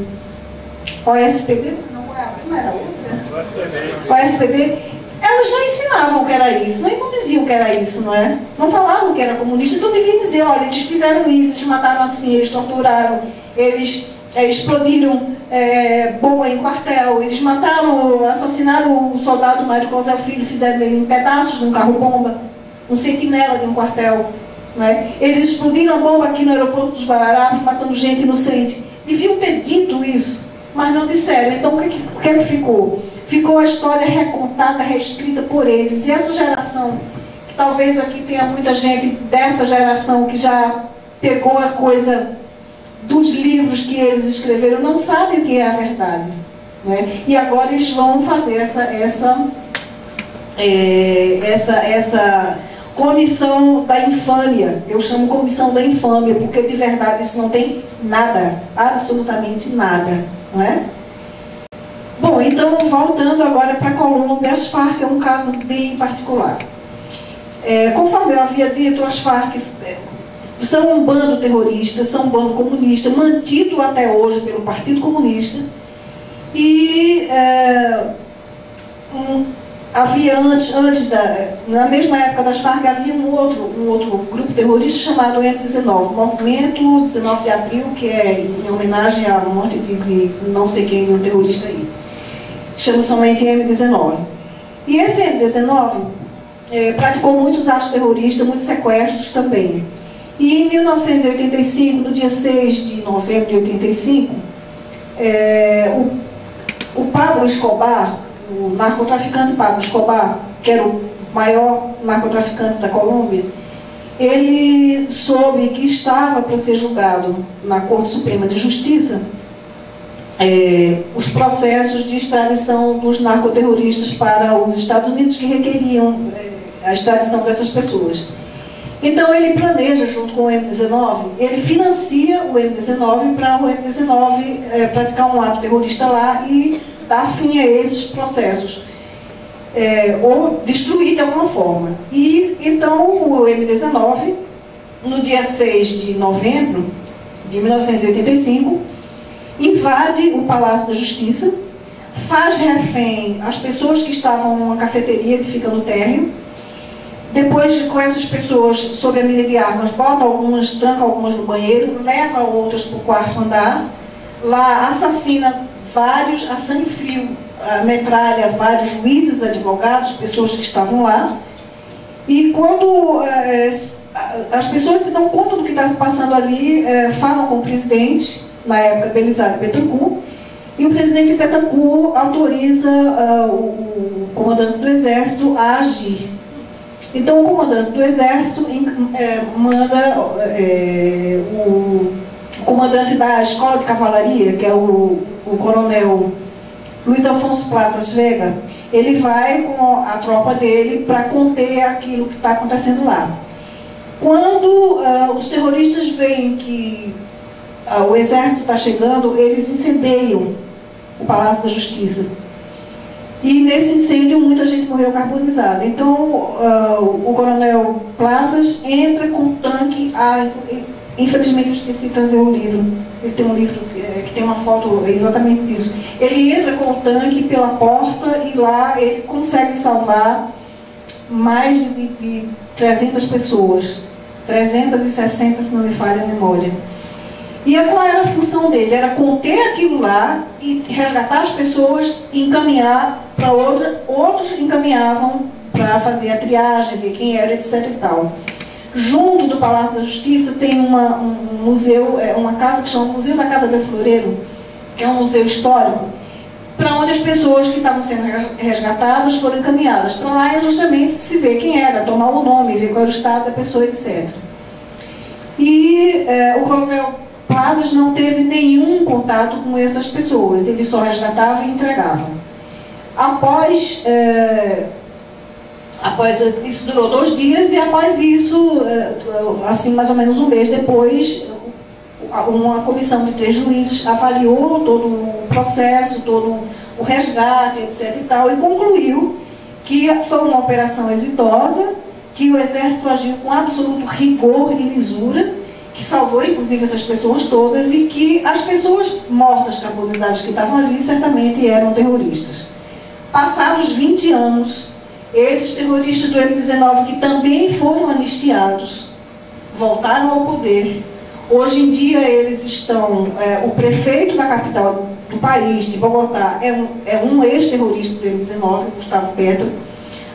OSPB, não era outra? OSPB, elas não ensinavam o que era isso, não diziam o que era isso, não é? Não falavam que era comunista, então devia dizer, olha, eles fizeram isso, eles mataram assim, eles torturaram, eles explodiram bomba em quartel, eles mataram, assassinaram o soldado Mário Cosel Filho, fizeram ele em pedaços num carro-bomba, um sentinela de um quartel, não é? Eles explodiram a bomba aqui no aeroporto dos Guararapes, matando gente inocente. Deviam ter dito isso, mas não disseram. Então o que ficou? Ficou a história recontada, reescrita por eles. E essa geração, que talvez aqui tenha muita gente dessa geração que já pegou a coisa dos livros que eles escreveram, não sabe o que é a verdade, não é? E agora eles vão fazer essa comissão da infâmia. Eu chamo comissão da infâmia, porque de verdade isso não tem nada, absolutamente nada, não é? Bom, então voltando agora para a Colômbia, as Farc é um caso bem particular. Conforme eu havia dito, as Farc são um bando terrorista, são um bando comunista, mantido até hoje pelo Partido Comunista. E havia na mesma época das Farc, havia um outro grupo terrorista chamado M19, Movimento 19 de Abril, que é em homenagem à morte de não sei quem, um terrorista aí. Chama somente M19. E esse M19 praticou muitos atos terroristas, muitos sequestros também. E em 1985, no dia 6 de novembro de 85, o Pablo Escobar, o narcotraficante Pablo Escobar, que era o maior narcotraficante da Colômbia, ele soube que estava para ser julgado na Corte Suprema de Justiça os processos de extradição dos narcoterroristas para os Estados Unidos, que requeriam a extradição dessas pessoas. Então ele planeja, junto com o M19, ele financia o M19 para o M19 praticar um ato terrorista lá e dar fim a esses processos, ou destruir de alguma forma. E então o M19, no dia 6 de novembro de 1985, invade o Palácio da Justiça, faz refém as pessoas que estavam numa cafeteria que fica no térreo. Depois, com essas pessoas, sob a mira de armas, bota algumas, tranca algumas no banheiro, leva outras para o quarto andar, lá assassina vários, a sangue frio, metralha vários juízes, advogados, pessoas que estavam lá. E quando as pessoas se dão conta do que está se passando ali, falam com o presidente, na época Belisário Bittencourt, e o presidente Bittencourt autoriza o comandante do Exército a agir. Então o comandante do Exército manda o comandante da Escola de Cavalaria, que é o coronel Luiz Afonso Plazas Vega, ele vai com a tropa dele para conter aquilo que está acontecendo lá. Quando os terroristas veem que o Exército está chegando, eles incendeiam o Palácio da Justiça. E nesse incêndio muita gente morreu carbonizada. Então o coronel Plazas entra com um tanque. Infelizmente eu esqueci de trazer o livro. Ele tem um livro que tem uma foto exatamente disso. Ele entra com o tanque pela porta e lá ele consegue salvar mais de 300 pessoas. 360, se não me falha a memória. E qual era a função dele? Era conter aquilo lá e resgatar as pessoas e encaminhar para outra. Outros encaminhavam para fazer a triagem, ver quem era, etc. e tal. Junto do Palácio da Justiça tem um museu, uma casa que chama Museu da Casa del Floreiro, que é um museu histórico, para onde as pessoas que estavam sendo resgatadas foram encaminhadas. Para lá é justamente se ver quem era, tomar o nome, ver qual era o estado da pessoa, etc. E o coronel Plazas não teve nenhum contato com essas pessoas, ele só resgatava e entregava. Após isso durou 2 dias, e após isso, assim mais ou menos um mês depois, uma comissão de 3 juízes avaliou todo o processo, todo o resgate, etc. e tal, e concluiu que foi uma operação exitosa, que o Exército agiu com absoluto rigor e lisura, que salvou inclusive essas pessoas todas, e que as pessoas mortas, carbonizadas que estavam ali, certamente eram terroristas. Passados 20 anos, esses terroristas do M19, que também foram anistiados, voltaram ao poder. Hoje em dia eles estão, o prefeito da capital do país, de Bogotá, é um ex-terrorista do M19, Gustavo Petro.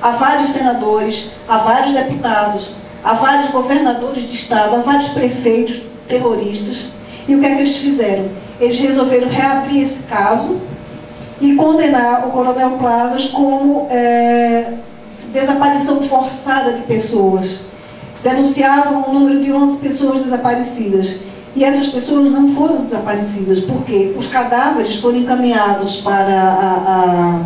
Há vários senadores, há vários deputados, há vários governadores de estado, há vários prefeitos terroristas. E o que é que eles fizeram? Eles resolveram reabrir esse caso e condenar o coronel Plazas como desaparição forçada de pessoas. Denunciavam o número de 11 pessoas desaparecidas. E essas pessoas não foram desaparecidas, porque os cadáveres foram encaminhados para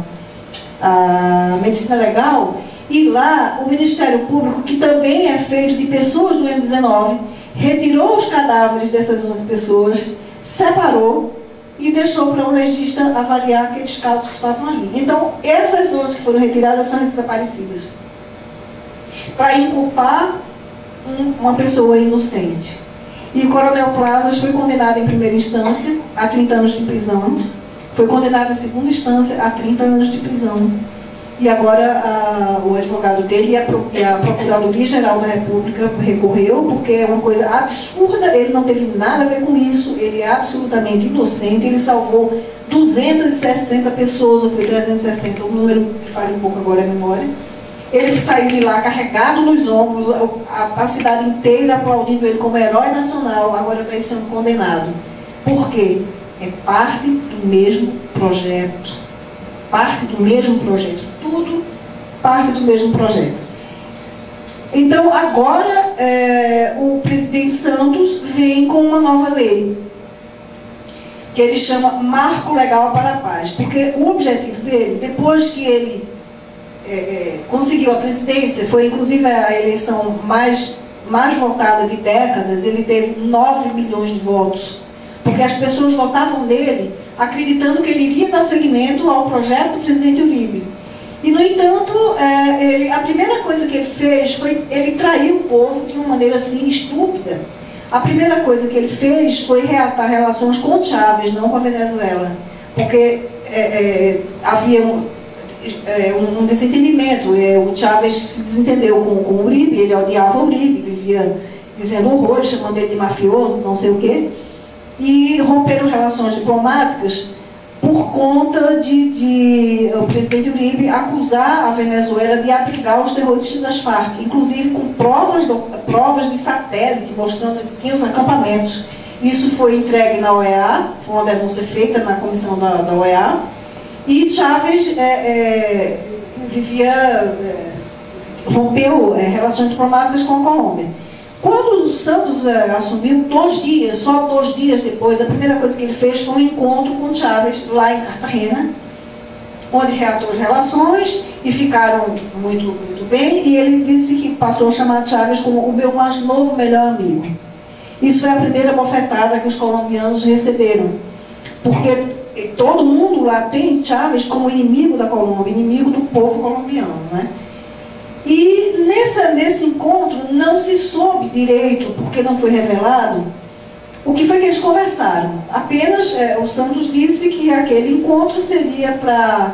a medicina legal, e lá o Ministério Público, que também é feito de pessoas do M19, retirou os cadáveres dessas 11 pessoas, separou e deixou para o legista avaliar aqueles casos que estavam ali. Então, essas 11 que foram retiradas são desaparecidas, para inculpar uma pessoa inocente. E o coronel Plazas foi condenado em primeira instância a 30 anos de prisão, foi condenado em segunda instância a 30 anos de prisão. E agora o advogado dele e a Procuradoria-Geral da República recorreu, porque é uma coisa absurda, ele não teve nada a ver com isso, ele é absolutamente inocente, ele salvou 260 pessoas, ou foi 360, o número que falha um pouco agora a memória. Ele saiu de lá carregado nos ombros, a cidade inteira aplaudindo ele como herói nacional, agora está sendo condenado. Por quê? É parte do mesmo projeto. Parte do mesmo projeto. Tudo parte do mesmo projeto. Então, agora, o presidente Santos vem com uma nova lei, que ele chama Marco Legal para a Paz. Porque o objetivo dele, depois que ele conseguiu a presidência, foi inclusive a eleição mais mais votada de décadas, ele teve 9 milhões de votos, porque as pessoas votavam nele acreditando que ele iria dar seguimento ao projeto do presidente Uribe. E, no entanto, a primeira coisa que ele fez foi, ele traiu o povo de uma maneira assim estúpida. A primeira coisa que ele fez foi reatar relações com Chávez, não com a Venezuela, porque havia um desentendimento. O Chávez se desentendeu com o Uribe, ele odiava o Uribe, vivia dizendo horrores, chamando ele de mafioso, não sei o quê, e romperam relações diplomáticas por conta de o presidente Uribe acusar a Venezuela de abrigar os terroristas das Farc, inclusive com provas de satélite, mostrando que tinha os acampamentos. Isso foi entregue na OEA, foi uma denúncia feita na comissão da OEA, e Chávez rompeu relações diplomáticas com a Colômbia. Quando o Santos assumiu, só 2 dias depois, a primeira coisa que ele fez foi um encontro com Chávez lá em Cartagena, onde reatou as relações e ficaram muito bem, e ele disse que passou a chamar Chávez como o meu mais novo melhor amigo. Isso foi a primeira bofetada que os colombianos receberam, porque todo mundo lá tem Chávez como inimigo da Colômbia, inimigo do povo colombiano, né? E nesse encontro não se soube direito, porque não foi revelado, o que foi que eles conversaram. Apenas o Santos disse que aquele encontro seria para...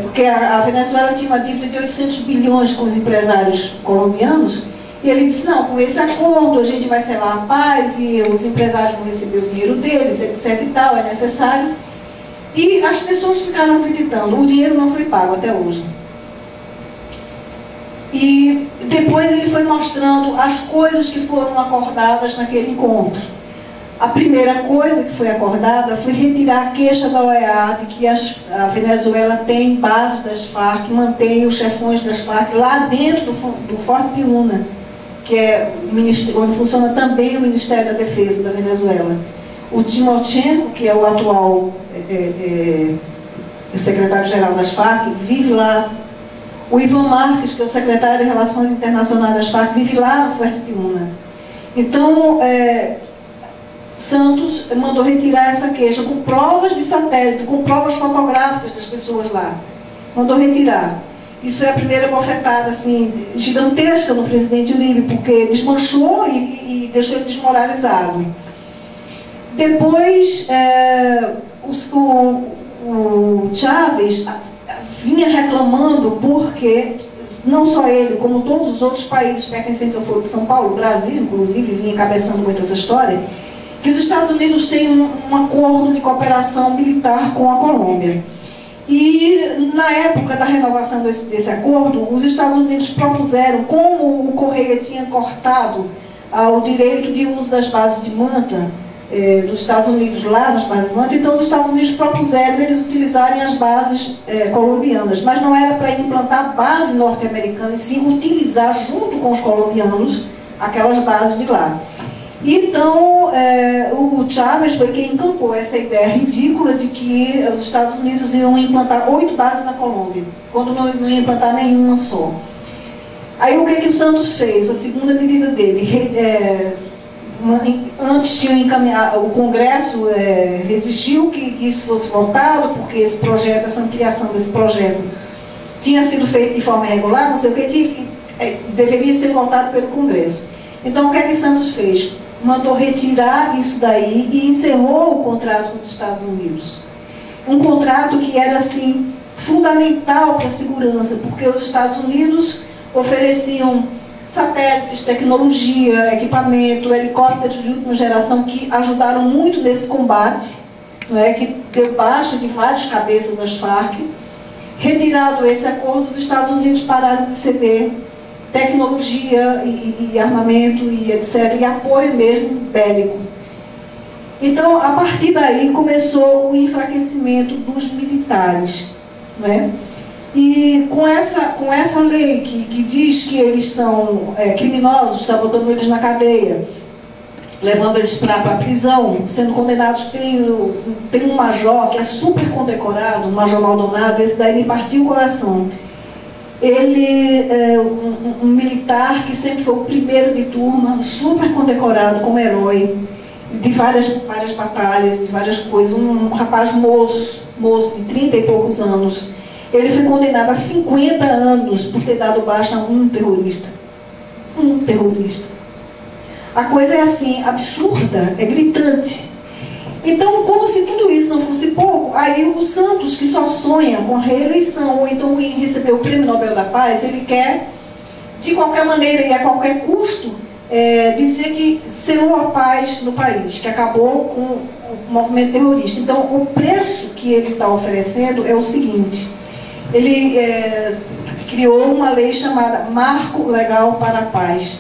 porque a Venezuela tinha uma dívida de 800 bilhões com os empresários colombianos, e ele disse, não, com esse acordo a gente vai selar a paz e os empresários vão receber o dinheiro deles, etc e tal, é necessário. E as pessoas ficaram acreditando, o dinheiro não foi pago até hoje. E depois ele foi mostrando as coisas que foram acordadas naquele encontro. A primeira coisa que foi acordada foi retirar a queixa da OEA de que a Venezuela tem bases das Farc, mantém os chefões das Farc lá dentro do Forte Tiuna, que é onde funciona também o Ministério da Defesa da Venezuela. O Timochenko, que é o atual secretário-geral das Farc, vive lá. O Ivan Marques, que é o secretário de Relações Internacionais das Farc, vive lá no Forte Tiuna. Então, Santos mandou retirar essa queixa com provas de satélite, com provas fotográficas das pessoas lá. Mandou retirar. Isso é a primeira bofetada assim, gigantesca no presidente Uribe, porque desmanchou e deixou ele desmoralizado. Depois, o Chávez vinha reclamando porque, não só ele, como todos os outros países pertencentes ao Foro de São Paulo, o Brasil, inclusive, vinha encabeçando muito essa história, que os Estados Unidos têm um acordo de cooperação militar com a Colômbia. E, na época da renovação desse acordo, os Estados Unidos propuseram, como o Correia tinha cortado o direito de uso das bases de Manta, dos Estados Unidos lá nas bases de Manta, então os Estados Unidos propuseram eles utilizarem as bases colombianas, mas não era para implantar base norte-americana, e sim utilizar junto com os colombianos aquelas bases de lá. Então, o Chávez foi quem encampou essa ideia ridícula de que os Estados Unidos iam implantar 8 bases na Colômbia, quando não ia implantar nenhuma só. Aí o que o Santos fez? A segunda medida dele, antes tinha encaminhado, o Congresso resistiu que isso fosse votado, porque esse projeto, essa ampliação desse projeto tinha sido feito de forma irregular, não sei o que, deveria ser votado pelo Congresso. Então o que Santos fez? Mandou retirar isso daí e encerrou o contrato com os Estados Unidos. Um contrato que era, assim, fundamental para a segurança, porque os Estados Unidos ofereciam satélites, tecnologia, equipamento, helicópteros de última geração que ajudaram muito nesse combate, não é? Que deu baixa de vários cabeças das Farc. Retirado esse acordo, os Estados Unidos pararam de ceder tecnologia e armamento e etc., e apoio mesmo bélico. Então, a partir daí, começou o enfraquecimento dos militares, não é? E com essa lei que diz que eles são criminosos, está botando eles na cadeia, levando eles para a prisão, sendo condenados, tem um major que é super condecorado, um major Maldonado, esse daí me partiu o coração. Ele é um militar que sempre foi o primeiro de turma, super condecorado como herói, de várias batalhas, de várias coisas, um rapaz moço, de 30 e poucos anos. Ele foi condenado a 50 anos por ter dado baixa a um terrorista. Um terrorista. A coisa é assim, absurda, é gritante. Então, como se tudo isso não fosse pouco, aí o Santos, que só sonha com a reeleição, ou então em receber o Prêmio Nobel da Paz, ele quer, de qualquer maneira e a qualquer custo, dizer que selou a paz no país, que acabou com o movimento terrorista. Então, o preço que ele está oferecendo é o seguinte: ele criou uma lei chamada Marco Legal para a Paz,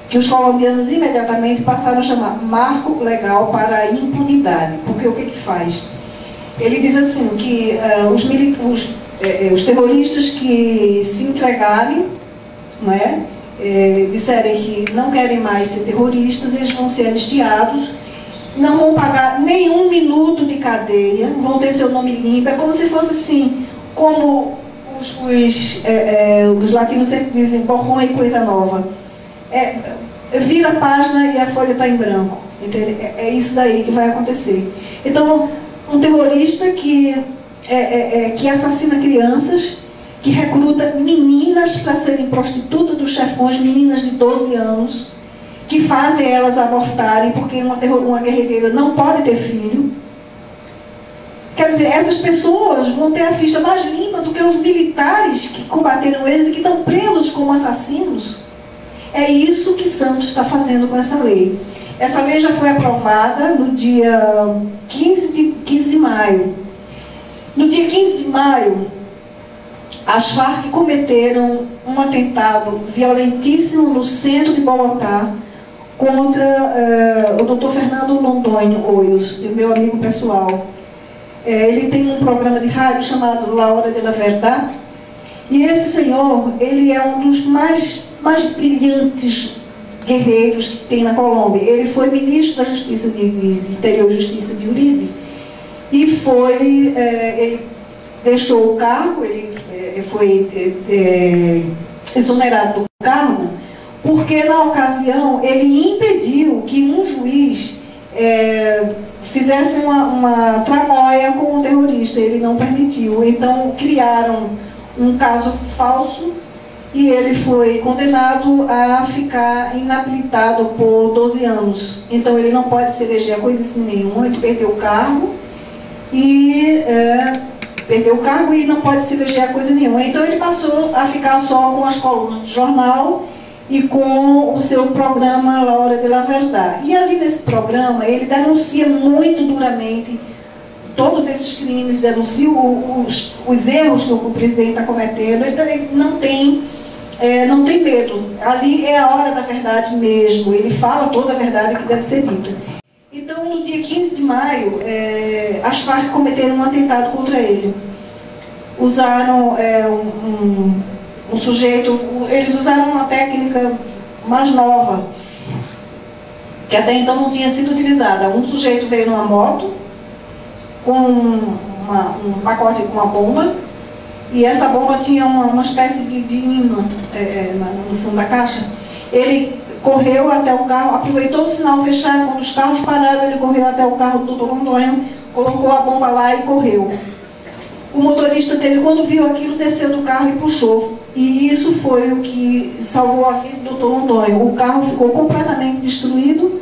que os colombianos imediatamente passaram a chamar Marco Legal para a Impunidade. Porque o que faz? Ele diz assim, que os terroristas que se entregarem, não é? Disserem que não querem mais ser terroristas, eles vão ser anistiados, não vão pagar nenhum minuto de cadeia, vão ter seu nome limpo. É como se fosse assim, como os latinos sempre dizem, borrão e cuenta nova. Vira a página e a folha está em branco. Entende? É isso daí que vai acontecer. Então, um terrorista que assassina crianças, que recruta meninas para serem prostitutas dos chefões, meninas de 12 anos, que fazem elas abortarem, porque uma guerrilheira não pode ter filho. Quer dizer, essas pessoas vão ter a ficha mais limpa do que os militares que combateram eles e que estão presos como assassinos. É isso que Santos está fazendo com essa lei. Essa lei já foi aprovada no dia 15 de maio. No dia 15 de maio, as Farc cometeram um atentado violentíssimo no centro de Bogotá contra o Dr. Fernando Londoño Hoyos, meu amigo pessoal. Ele tem um programa de rádio chamado La Hora de la Verdad, e esse senhor, ele é um dos mais brilhantes guerreiros que tem na Colômbia. Ele foi ministro da Justiça de Interior e Justiça de Uribe, e ele deixou o cargo, ele foi exonerado do cargo, porque na ocasião ele impediu que um juiz fizesse uma tramóia com um terrorista. Ele não permitiu. Então criaram um caso falso e ele foi condenado a ficar inabilitado por 12 anos. Então ele não pode se eleger a coisíssima nenhuma. Ele perdeu o cargo e não pode se eleger a coisa nenhuma. Então ele passou a ficar só com as colunas de jornal e com o seu programa La Hora de la Verdad. E ali nesse programa ele denuncia muito duramente todos esses crimes, denuncia os erros que o presidente está cometendo. Ele não tem medo. Ali é a hora da verdade mesmo. Ele fala toda a verdade que deve ser dita. Então, no dia 15 de maio, as Farc cometeram um atentado contra ele. Usaram um sujeito, eles usaram uma técnica mais nova, que até então não tinha sido utilizada. Um sujeito veio numa moto, com um pacote com uma bomba, e essa bomba tinha uma espécie de imã no fundo da caixa. Ele correu até o carro, aproveitou o sinal fechado, quando os carros pararam, ele correu até o carro do Dr. Londoño, colocou a bomba lá e correu. O motorista dele, quando viu aquilo, desceu do carro e puxou. E isso foi o que salvou a vida do Dr. Londoño. O carro ficou completamente destruído,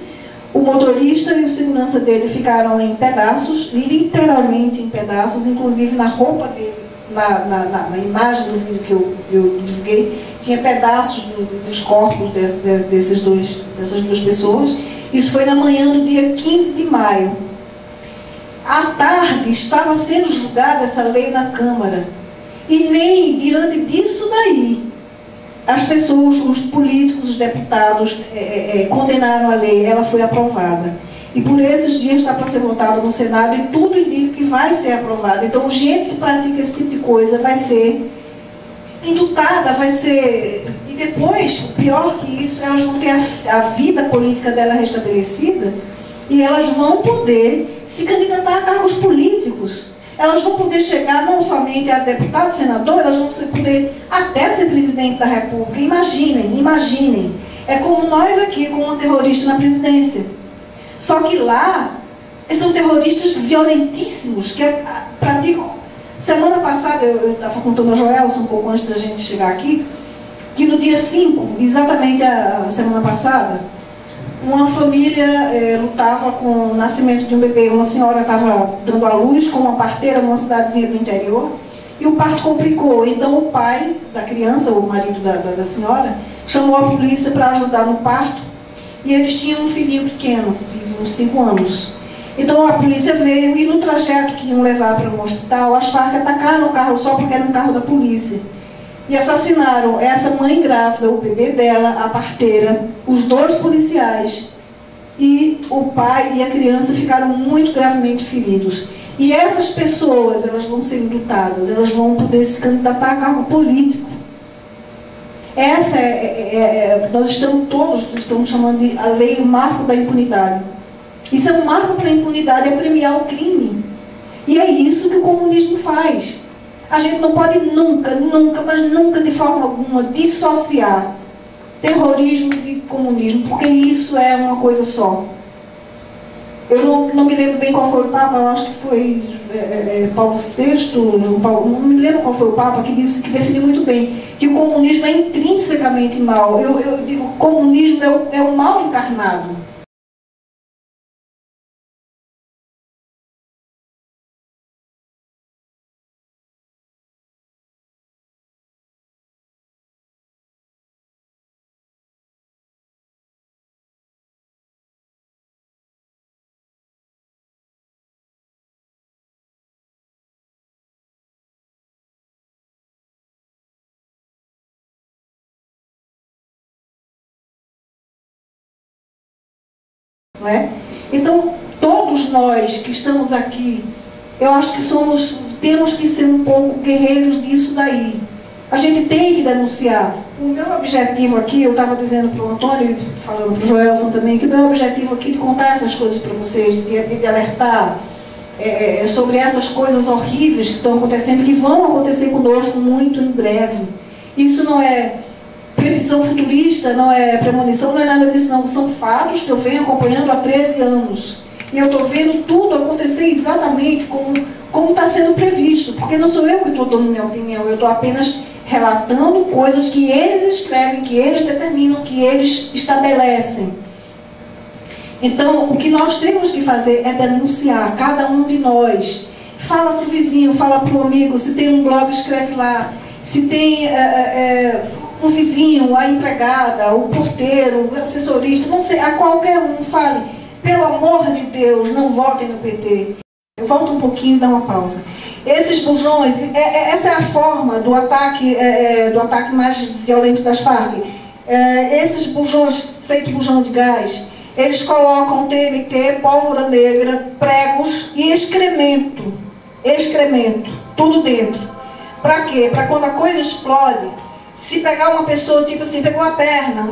o motorista e o segurança dele ficaram em pedaços, literalmente em pedaços, inclusive na roupa dele, na imagem do vídeo que eu divulguei, tinha pedaços dos corpos dessas duas pessoas. Isso foi na manhã do dia 15 de maio. À tarde estava sendo julgada essa lei na Câmara. E nem diante disso daí, as pessoas, os políticos, os deputados condenaram a lei, ela foi aprovada. E por esses dias está para ser votada no Senado e tudo indica que vai ser aprovada. Então, gente que pratica esse tipo de coisa vai ser indutada, vai ser... E depois, pior que isso, elas vão ter a vida política dela restabelecida e elas vão poder se candidatar a cargos políticos. Elas vão poder chegar não somente a deputado, senador, elas vão poder até ser presidente da República. Imaginem, imaginem. É como nós aqui, com um terrorista na presidência. Só que lá, são terroristas violentíssimos, que praticam... Semana passada, eu estava contando a Joelson, um pouco antes da gente chegar aqui, que no dia 5, exatamente a semana passada, uma família lutava com o nascimento de um bebê. Uma senhora estava dando à luz com uma parteira numa cidadezinha do interior, e o parto complicou. Então o pai da criança, o marido da senhora, chamou a polícia para ajudar no parto, e eles tinham um filhinho pequeno, de uns 5 anos. Então a polícia veio, e no trajeto que iam levar para um hospital, as Farc atacaram o carro só porque era um carro da polícia. E assassinaram essa mãe grávida, o bebê dela, a parteira, os 2 policiais, e o pai e a criança ficaram muito gravemente feridos. E essas pessoas, elas vão ser indultadas, elas vão poder se candidatar a cargo político. Essa nós estamos chamando de a lei, o marco da impunidade. Isso é um marco para a impunidade, é premiar o crime. E é isso que o comunismo faz. A gente não pode nunca, mas nunca de forma alguma dissociar terrorismo de comunismo, porque isso é uma coisa só. Eu não me lembro bem qual foi o Papa, eu acho que foi Paulo VI, João Paulo, não me lembro qual foi o Papa, que definiu muito bem que o comunismo é intrinsecamente mal. Eu digo, o comunismo é o mal encarnado. Não é? Então, todos nós que estamos aqui, eu acho que temos que ser um pouco guerreiros disso daí. A gente tem que denunciar. O meu objetivo aqui, eu estava dizendo para o Antônio, falando para o Joelson também, que o meu objetivo aqui de contar essas coisas para vocês, de alertar sobre essas coisas horríveis que estão acontecendo, que vão acontecer conosco muito em breve. Isso não é previsão futurista, não é premonição, não é nada disso, não. São fatos que eu venho acompanhando há 13 anos. E eu estou vendo tudo acontecer exatamente como está sendo previsto. Porque não sou eu que estou dando minha opinião, eu estou apenas relatando coisas que eles escrevem, que eles determinam, que eles estabelecem. Então, o que nós temos que fazer é denunciar, cada um de nós. Fala para o vizinho, fala para o amigo, se tem um blog, escreve lá. Se tem... um vizinho, a empregada, o porteiro, o assessorista, não sei, a qualquer um, fale, pelo amor de Deus, não votem no PT. Eu volto um pouquinho e dá uma pausa. Esses bujões, essa é a forma do ataque mais violento das Farc. Esses bujões, feito bujão de gás, eles colocam TNT, pólvora negra, pregos e excremento, tudo dentro. Para quê? Para quando a coisa explode, se pegar uma pessoa, tipo assim, pegou a perna,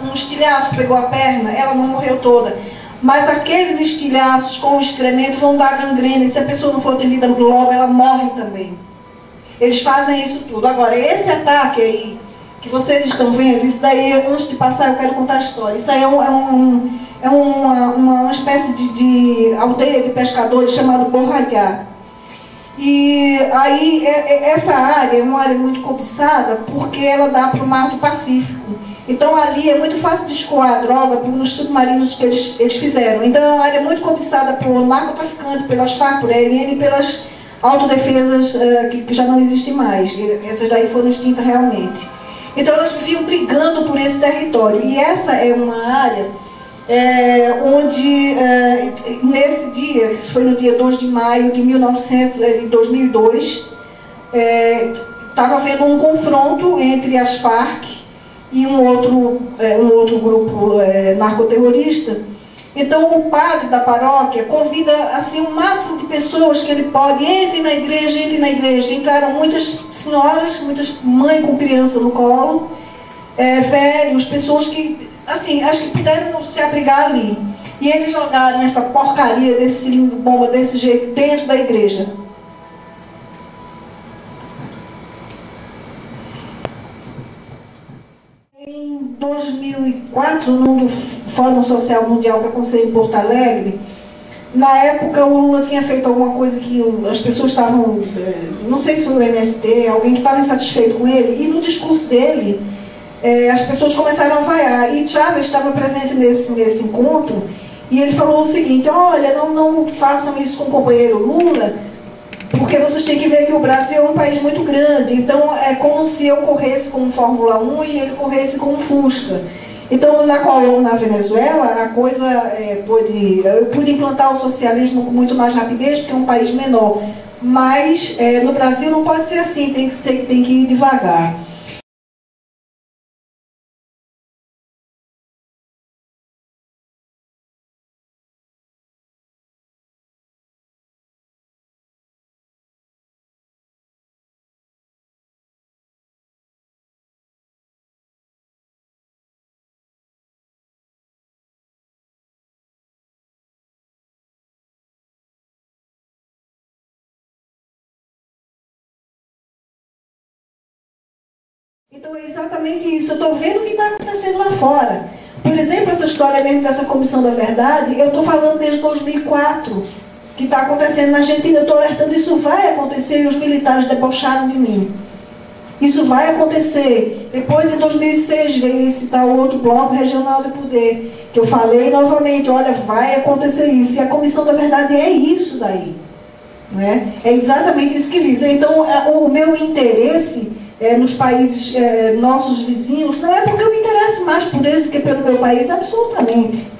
um estilhaço pegou a perna, ela não morreu toda. Mas aqueles estilhaços com o excremento vão dar gangrena, e se a pessoa não for atendida logo, ela morre também. Eles fazem isso tudo. Agora, esse ataque aí, que vocês estão vendo, isso daí, antes de passar, eu quero contar a história. Isso aí é uma espécie de aldeia de pescadores chamado Borradiá. E aí, essa área é uma área muito cobiçada porque ela dá para o Mar do Pacífico. Então, ali é muito fácil de escoar a droga nos submarinos que eles fizeram. Então, é uma área muito cobiçada por narcotraficante, pelas Farc, por ELN e pelas autodefesas que já não existem mais. Essas daí foram extintas realmente. Então, elas viviam brigando por esse território. E essa é uma área onde, nesse dia, que foi no dia 2 de maio de 2002, estava havendo um confronto entre as Farc e um outro grupo narcoterrorista. Então o padre da paróquia convida assim, um máximo de pessoas que ele pode, entre na igreja. Entraram muitas senhoras, muitas mães com criança no colo, velhos, pessoas que, assim, acho que puderam se abrigar ali. e eles jogaram essa porcaria desse cilindro bomba desse jeito dentro da igreja. Em 2004, no Fórum Social Mundial que aconteceu em Porto Alegre, na época o Lula tinha feito alguma coisa que as pessoas estavam, não sei se foi o MST, alguém que estava insatisfeito com ele, e no discurso dele, as pessoas começaram a vaiar, e Chávez estava presente nesse encontro, e ele falou o seguinte: olha, não façam isso com o companheiro Lula, porque vocês têm que ver que o Brasil é um país muito grande, então é como se eu corresse com um Fórmula 1 e ele corresse com um Fusca. Então, na Colômbia, na Venezuela, a coisa eu pude implantar o socialismo com muito mais rapidez, porque é um país menor. Mas no Brasil não pode ser assim, tem que ir devagar. Então é exatamente isso, eu estou vendo o que está acontecendo lá fora. Por exemplo, essa história mesmo dessa Comissão da Verdade, eu estou falando desde 2004, que está acontecendo na Argentina, eu estou alertando, isso vai acontecer e os militares debocharam de mim. Isso vai acontecer. Depois, em 2006, veio esse tal outro bloco regional de poder, que eu falei novamente, olha, vai acontecer isso. E a Comissão da Verdade é isso daí. Não é? É exatamente isso que visa. Então, o meu interesse nos países nossos vizinhos, não é porque eu me interesse mais por eles do que pelo meu país, absolutamente.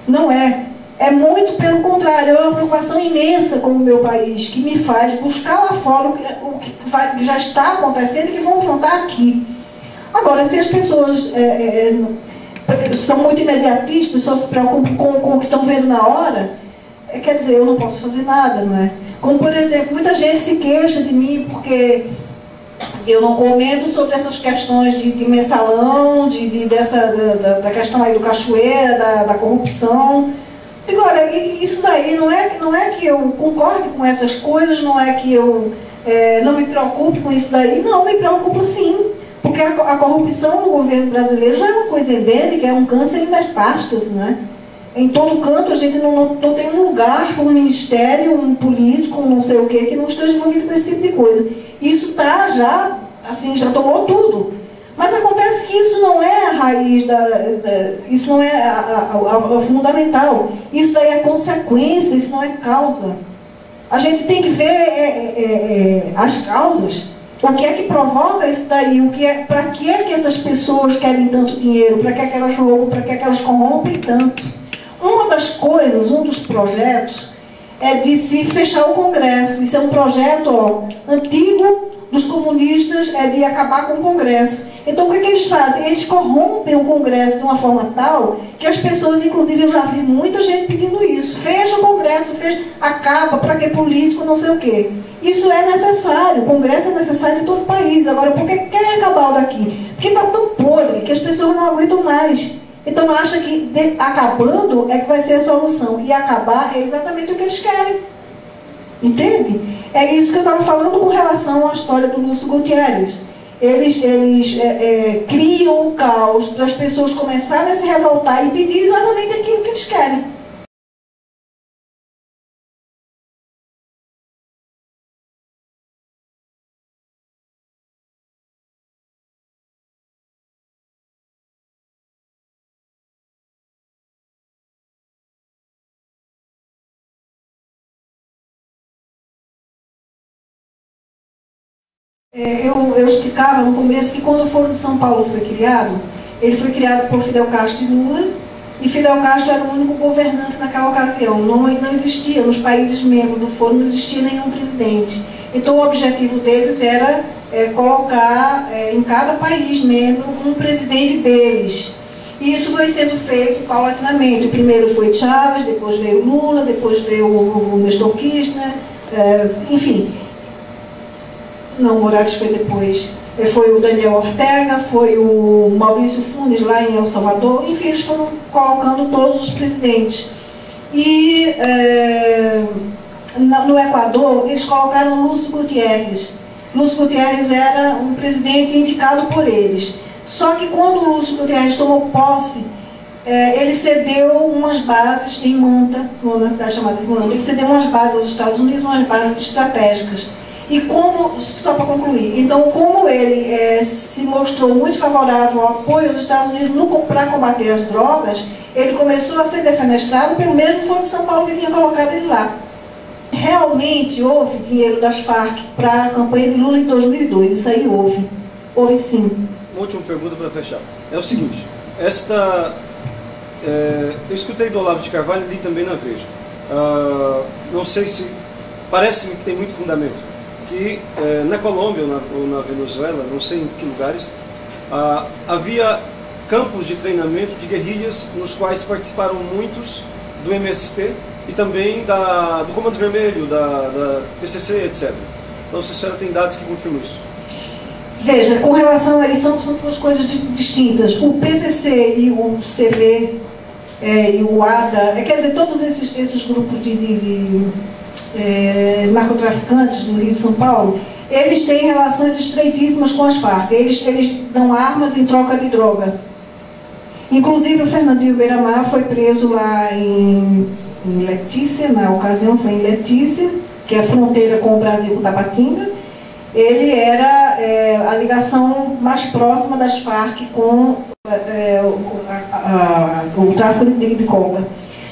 Não é. É muito pelo contrário, é uma preocupação imensa com o meu país, que me faz buscar lá fora o que já está acontecendo e que vão plantar aqui. Agora, se as pessoas são muito imediatistas, só se preocupam com o que estão vendo na hora, quer dizer, eu não posso fazer nada, não é? Como, por exemplo, muita gente se queixa de mim porque eu não comento sobre essas questões de mensalão, da questão aí do Cachoeira, da corrupção. Digo, olha, isso daí não é que eu concorde com essas coisas, não é que eu não me preocupe com isso daí, não, me preocupa sim. Porque a corrupção no governo brasileiro já é uma coisa endêmica, é um câncer em metástase, né? Em todo canto a gente não tem um lugar, um ministério, um político, um não sei o que não esteja envolvido com esse tipo de coisa. Isso está já, assim, já tomou tudo. Mas acontece que isso não é a raiz, isso não é a fundamental. Isso daí é consequência, isso não é causa. A gente tem que ver as causas. O que é que provoca isso daí? Para que é que essas pessoas querem tanto dinheiro? Para que é que elas roubam? Para que é que elas corrompem tanto? Uma das coisas, um dos projetos, é de se fechar o Congresso. Isso é um projeto antigo dos comunistas, de acabar com o Congresso. Então, o que eles fazem? Eles corrompem o Congresso de uma forma tal que as pessoas, inclusive, eu já vi muita gente pedindo isso. Fecha o Congresso, acaba, para que político, não sei o quê. Isso é necessário, o Congresso é necessário em todo o país. Agora, por que querem acabar o daqui? Porque está tão podre que as pessoas não aguentam mais. Então, acha que acabando é que vai ser a solução. E acabar é exatamente o que eles querem. Entende? É isso que eu estava falando com relação à história do Lúcio Gutierrez. Eles criam o caos para as pessoas começarem a se revoltar e pedir exatamente aquilo que eles querem. Eu explicava no começo que quando o Foro de São Paulo foi criado, ele foi criado por Fidel Castro e Lula, e Fidel Castro era o único governante naquela ocasião. Não existia, nos países membros do Foro, não existia nenhum presidente. Então o objetivo deles era colocar em cada país membro um presidente deles. E isso foi sendo feito paulatinamente. O primeiro foi Chávez, depois veio Lula, depois veio o Nestor Kirchner, enfim. Não, Morales foi depois. foi o Daniel Ortega, foi o Maurício Funes lá em El Salvador, enfim, eles foram colocando todos os presidentes. E no Equador, eles colocaram Lúcio Gutiérrez. Lúcio Gutiérrez era um presidente indicado por eles. Só que quando o Lúcio Gutiérrez tomou posse, ele cedeu umas bases em Manta, numa cidade chamada de Manta, ele cedeu umas bases aos Estados Unidos, umas bases estratégicas. E como, só para concluir, então como ele se mostrou muito favorável ao apoio dos Estados Unidos para combater as drogas, ele começou a ser defenestrado pelo mesmo Foro de São Paulo que tinha colocado ele lá. Realmente houve dinheiro das Farc para a campanha de Lula em 2002, isso aí houve. Houve sim. Uma última pergunta para fechar. É o seguinte, eu escutei do Olavo de Carvalho e li também na Veja. Não sei se... Parece-me que tem muito fundamento. Que na Colômbia ou na Venezuela, não sei em que lugares, havia campos de treinamento de guerrilhas nos quais participaram muitos do MST e também do Comando Vermelho, da PCC, etc. Então, se a senhora tem dados que confirmam isso. Veja, com relação a isso, são duas coisas distintas. O PCC e o CV e o ADA, quer dizer, todos esses grupos de narcotraficantes do Rio de São Paulo, eles têm relações estreitíssimas com as Farc. Eles dão armas em troca de droga. Inclusive o Fernandinho Beiramar foi preso lá em Letícia, na ocasião foi em Letícia, que é a fronteira com o Brasil, com Tabatinga. Ele era a ligação mais próxima das Farc com o tráfico de coca.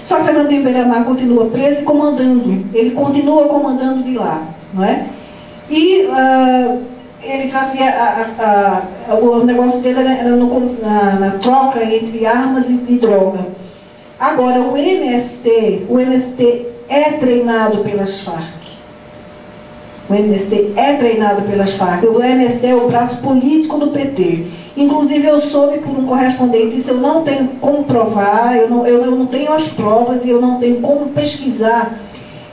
Só que Fernandinho Beiramar continua preso e comandando. Ele continua comandando de lá, não é? E ele fazia o negócio dele era na troca entre armas e droga. Agora, o MST é treinado pelas Farc. O MST é treinado pelas Farc. O MST é o braço político do PT. Inclusive, eu soube por um correspondente, isso eu não tenho como provar, eu não tenho as provas e eu não tenho como pesquisar.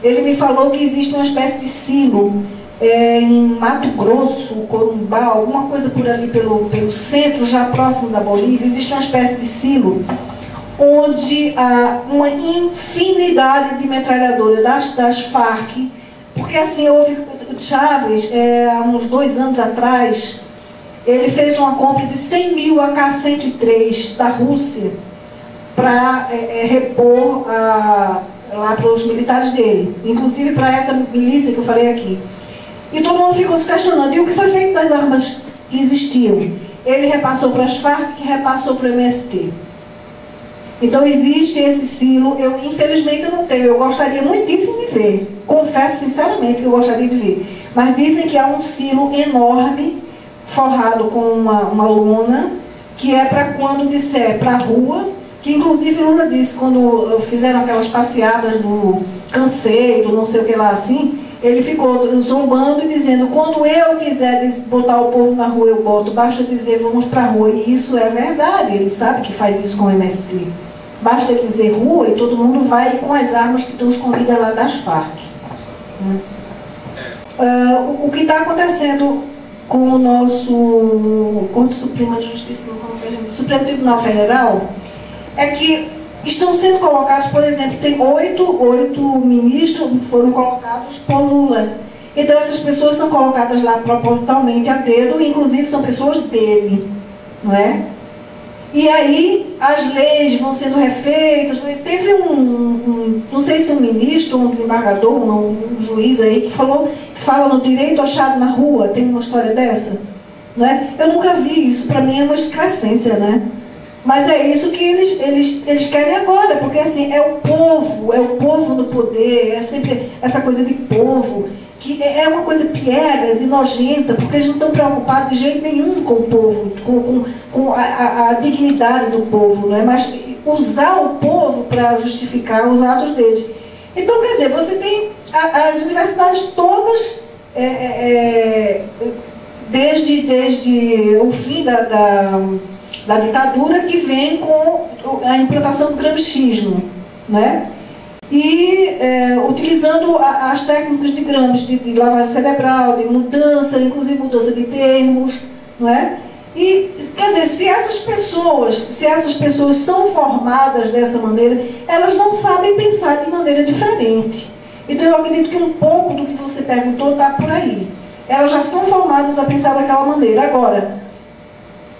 Ele me falou que existe uma espécie de silo em Mato Grosso, Corumbá, alguma coisa por ali pelo centro, já próximo da Bolívia, existe uma espécie de silo onde há uma infinidade de metralhadoras das Farc, porque assim, houve Chávez, há uns 2 anos atrás, ele fez uma compra de 100 mil AK-103 da Rússia para repor lá para os militares dele, inclusive para essa milícia que eu falei aqui. E todo mundo ficou se questionando, e o que foi feito das armas que existiam? Ele repassou para as Farc, que repassou para o MST. Então existe esse silo, infelizmente eu não tenho, eu gostaria muitíssimo de ver, confesso sinceramente que eu gostaria de ver, mas dizem que há um silo enorme, forrado com uma lona, que é para quando disser para a rua, que inclusive Lula disse, quando fizeram aquelas passeadas do cansei, do não sei o que lá assim, ele ficou zombando e dizendo, quando eu quiser botar o povo na rua, eu boto, basta dizer vamos para a rua, e isso é verdade, ele sabe que faz isso com o MST. Basta dizer rua e todo mundo vai com as armas que estão escondidas lá das Farc. O que está acontecendo com o nosso Corte Suprema de Justiça, Supremo Tribunal Federal, é que estão sendo colocados, por exemplo, tem 8 ministros foram colocados por Lula. Então essas pessoas são colocadas lá propositalmente a dedo, inclusive são pessoas dele, não é? E aí as leis vão sendo refeitas. Teve não sei se um ministro, um desembargador, um juiz aí que fala no direito achado na rua. Tem uma história dessa, não é? Eu nunca vi isso, para mim é uma excrescência, né? Mas é isso que eles querem agora, porque assim, é o povo no poder, é sempre essa coisa de povo, que é uma coisa piegas e nojenta, porque eles não estão preocupados de jeito nenhum com o povo, com a dignidade do povo, não é? Mas usar o povo para justificar os atos deles. Então, quer dizer, você tem as universidades todas, desde o fim da ditadura, que vem com a implantação do gramscismo, né? E utilizando as técnicas de Gramsci, de lavagem cerebral, de mudança, inclusive mudança de termos, não é? E, quer dizer, se essas pessoas são formadas dessa maneira, elas não sabem pensar de maneira diferente. Então eu acredito que um pouco do que você perguntou está por aí. Elas já são formadas a pensar daquela maneira. Agora,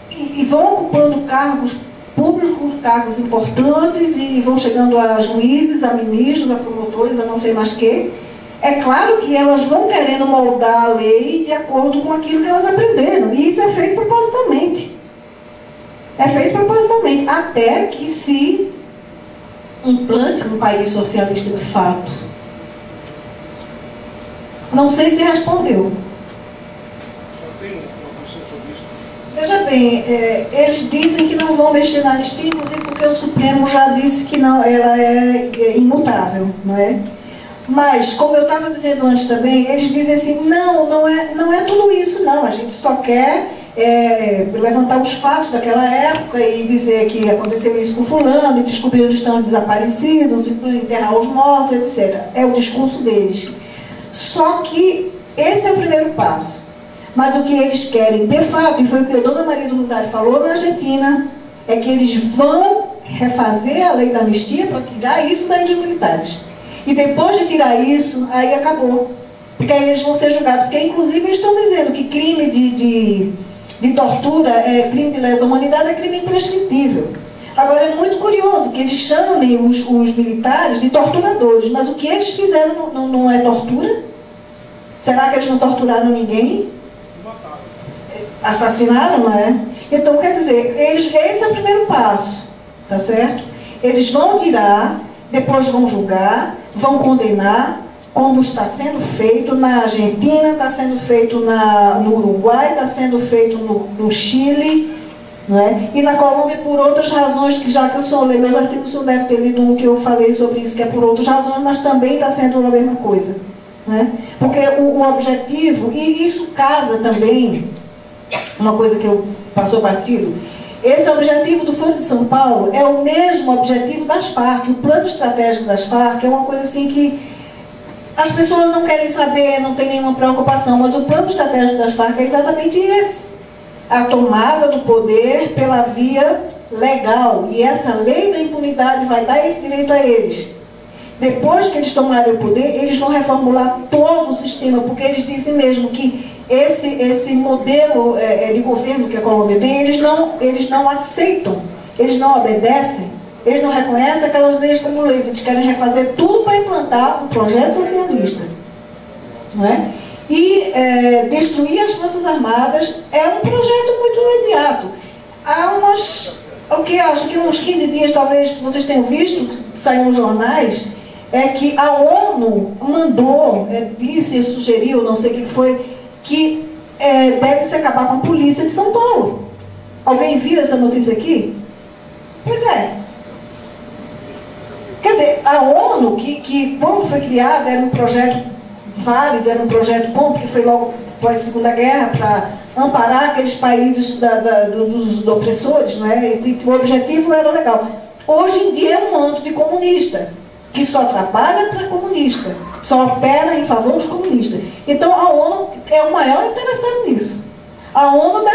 e vão ocupando cargos públicos, cargos importantes, e vão chegando a juízes, a ministros, a promotores, a não sei mais que. É claro que elas vão querendo moldar a lei de acordo com aquilo que elas aprenderam. E isso é feito propositalmente. É feito propositalmente. Até que se implante no país socialista de fato. Não sei se respondeu. Veja bem, eles dizem que não vão mexer na anistia, inclusive porque o Supremo já disse que não, ela é imutável, não é? Mas, como eu estava dizendo antes também, eles dizem assim, não é tudo isso, não. A gente só quer levantar os fatos daquela época e dizer que aconteceu isso com fulano, e descobrir onde estão desaparecidos, enterrar os mortos, etc. É o discurso deles. Só que esse é o primeiro passo. Mas o que eles querem, de fato, e foi o que a dona Maria do Rosário falou na Argentina, é que eles vão refazer a lei da anistia para tirar isso da dos militares. E depois de tirar isso, aí acabou. Porque aí eles vão ser julgados. Porque, inclusive, eles estão dizendo que crime de tortura, crime de lesa à humanidade é crime imprescritível. Agora, é muito curioso que eles chamem os militares de torturadores. Mas o que eles fizeram não é tortura? Será que eles não torturaram ninguém? Assassinaram, não é? Então, quer dizer, esse é o primeiro passo. Tá certo? Eles vão tirar, depois vão julgar, vão condenar, como está sendo feito na Argentina, está sendo feito no Uruguai, está sendo feito no Chile, não é? E na Colômbia por outras razões, que já que eu sou meus artigos, o senhor deve ter lido um que eu falei sobre isso, que é por outras razões, mas também está sendo a mesma coisa. Não é? Porque o objetivo, e isso casa também, uma coisa que eu passou batido, esse objetivo do Foro de São Paulo é o mesmo objetivo das Farc. O plano estratégico das Farc é uma coisa assim que as pessoas não querem saber, não tem nenhuma preocupação, mas o plano estratégico das Farc é exatamente esse. A tomada do poder pela via legal. E essa lei da impunidade vai dar esse direito a eles. Depois que eles tomarem o poder, eles vão reformular todo o sistema, porque eles dizem mesmo que esse modelo de governo que a Colômbia tem, eles não aceitam, eles não obedecem, eles não reconhecem aquelas leis como leis, eles querem refazer tudo para implantar um projeto socialista. Não é? E destruir as Forças Armadas é um projeto muito imediato. Há acho que uns 15 dias, talvez vocês tenham visto, que saiu nos jornais, é que a ONU mandou, disse, sugeriu, não sei o que foi, que deve-se acabar com a polícia de São Paulo. Alguém viu essa notícia aqui? Pois é. Quer dizer, a ONU, que quando foi criada, era um projeto válido, era um projeto bom, porque foi logo após a Segunda Guerra, para amparar aqueles países dos opressores, não é? E o objetivo era legal. Hoje em dia é um manto de comunista, que só trabalha para comunista, só opera em favor dos comunistas. Então a ONU é o maior interessado nisso. A ONU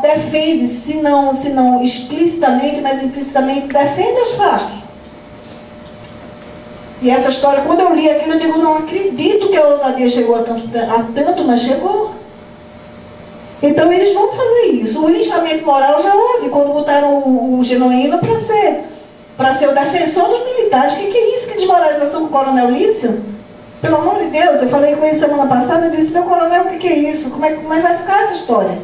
defende, se não explicitamente, mas implicitamente, defende as Farc. E essa história, quando eu li aquilo, eu digo, não acredito que a ousadia chegou a tanto, mas chegou. Então eles vão fazer isso. O linchamento moral já houve, quando botaram o Genuíno para ser o defensor dos militares. O que é isso? Que desmoralização com o Coronel Lício? Pelo amor de Deus, eu falei com ele semana passada e disse, meu coronel, o que é isso? Como é que vai ficar essa história?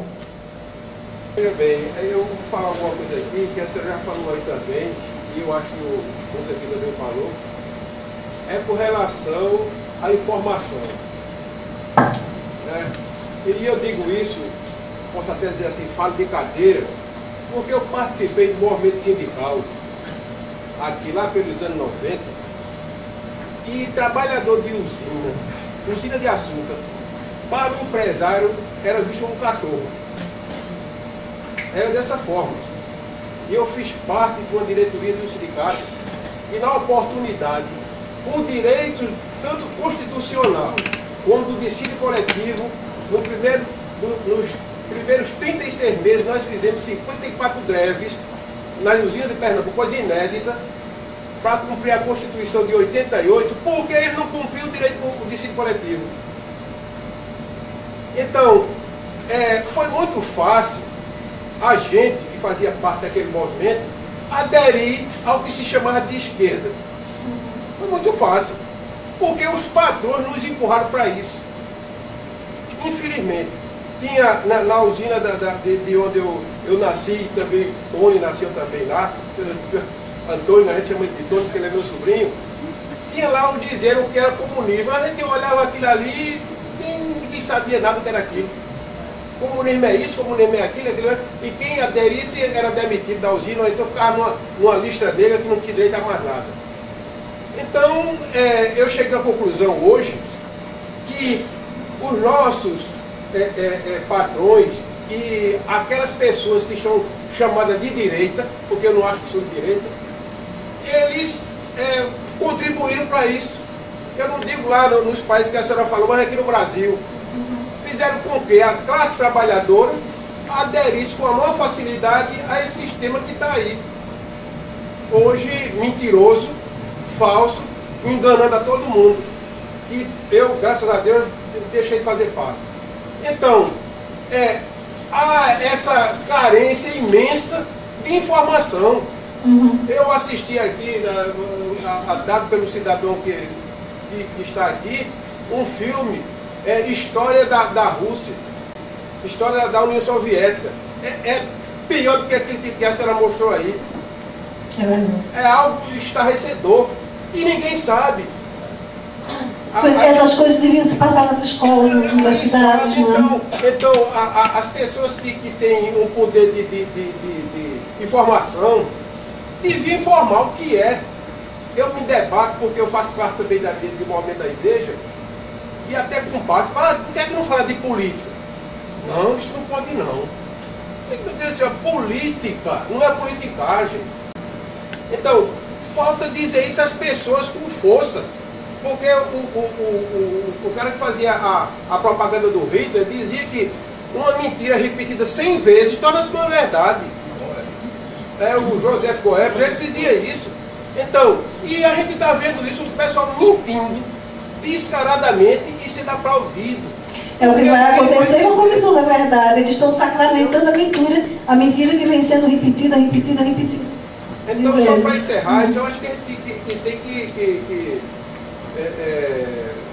Veja bem, eu vou falar alguma coisa aqui, que a senhora já falou aí também, e eu acho que o conselheiro também falou, é com relação à informação. Né? E eu digo isso, posso até dizer assim, falo de cadeira, porque eu participei do movimento sindical, aqui lá pelos anos 90, e trabalhador de usina de açúcar, para o empresário era visto como um cachorro. Era dessa forma. E eu fiz parte de uma diretoria do sindicato, e na oportunidade, por direitos tanto constitucional como do dissídio coletivo, primeiros 36 meses nós fizemos 54 greves na usina de Pernambuco, coisa inédita, para cumprir a Constituição de 88, porque eles não cumpriam o direito do dissídio coletivo. Então, foi muito fácil a gente que fazia parte daquele movimento aderir ao que se chamava de esquerda. Foi muito fácil, porque os patrões nos empurraram para isso. Infelizmente, tinha na usina de onde eu nasci, também Tony nasceu também lá, Antônio, a gente chama de Tony porque ele é meu sobrinho, tinha lá um dizer o que era comunismo. A gente olhava aquilo ali e ninguém sabia nada do que era aquilo. Comunismo é isso, comunismo é aquilo, e quem aderisse era demitido da usina, ou então ficava numa lista negra que não tinha direito a mais nada. Então, eu cheguei à conclusão hoje que os nossos patrões e aquelas pessoas que são chamadas de direita, porque eu não acho que são de direita, eles contribuíram para isso. Eu não digo lá nos países que a senhora falou, mas aqui no Brasil. Fizeram com que a classe trabalhadora aderisse com a maior facilidade a esse sistema que está aí. Hoje, mentiroso, falso, enganando a todo mundo. Que eu, graças a Deus, deixei de fazer parte. Então, há essa carência imensa de informação. Eu assisti aqui, dado pelo cidadão que está aqui, um filme, História da Rússia, História da União Soviética. É pior do que aquilo que a senhora mostrou aí. É algo estarrecedor. E ninguém sabe. Essas coisas deviam se passar nas escolas, nas universidades. Então as pessoas que têm um poder de informação deviam informar o que é. Eu me debato porque eu faço parte também do movimento da igreja e até com parte. Por que é que não fala de política? Não, isso não pode não. Meu Deus do céu, política, não é politicagem. Então, falta dizer isso às pessoas com força. Porque o cara que fazia a propaganda do Hitler dizia que uma mentira repetida 100 vezes torna-se uma verdade. O Joseph Goebbels, ele dizia isso. Então, e a gente está vendo isso, o pessoal mentindo descaradamente e sendo aplaudido. É o que vai acontecer com a Comissão da Verdade. Eles estão sacramentando a mentira que vem sendo repetida. Então, só para encerrar, então acho que a gente tem que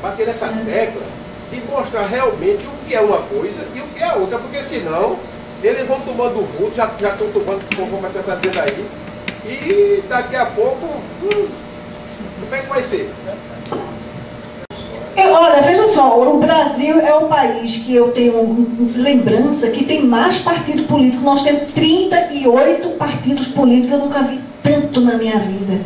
bater nessa tecla e mostrar realmente o que é uma coisa e o que é outra, porque senão eles vão tomando vulto, já estão tomando, como você está dizendo aí, e daqui a pouco, como é que vai ser? Olha, veja só, o Brasil é o país que eu tenho lembrança que tem mais partido político. Nós temos 38 partidos políticos, eu nunca vi tanto na minha vida.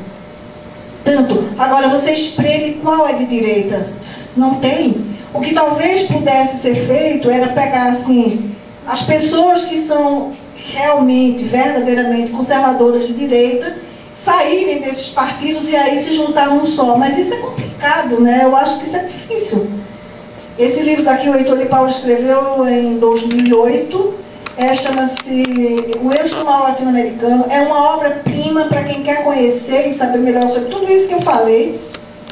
Tanto. Agora, você espreme qual é de direita? Não tem. O que talvez pudesse ser feito era pegar, assim, as pessoas que são realmente, verdadeiramente conservadoras de direita, saírem desses partidos e aí se juntar num só. Mas isso é complicado, né? Eu acho que isso é difícil. Esse livro daqui, o Heitor de Paulo escreveu em 2008, chama-se O Eixo do Mal Latino-Americano. É uma obra-prima para quem quer conhecer e saber melhor sobre tudo isso que eu falei,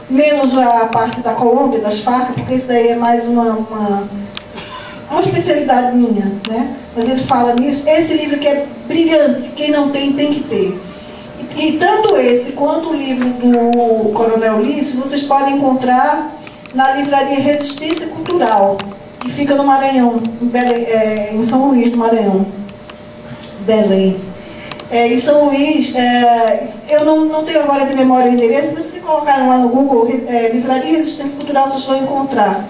menos a parte da Colômbia, das Farc, porque isso daí é mais uma especialidade minha, né? Mas ele fala nisso. Esse livro que é brilhante, quem não tem, tem que ter. E tanto esse quanto o livro do Coronel Ulisses, vocês podem encontrar na livraria Resistência Cultural, que fica no Maranhão, em São Luís do Maranhão, Belém. Em São Luís, eu não tenho agora de memória o endereço, mas se colocarem lá no Google, Livraria Resistência Cultural, vocês vão encontrar.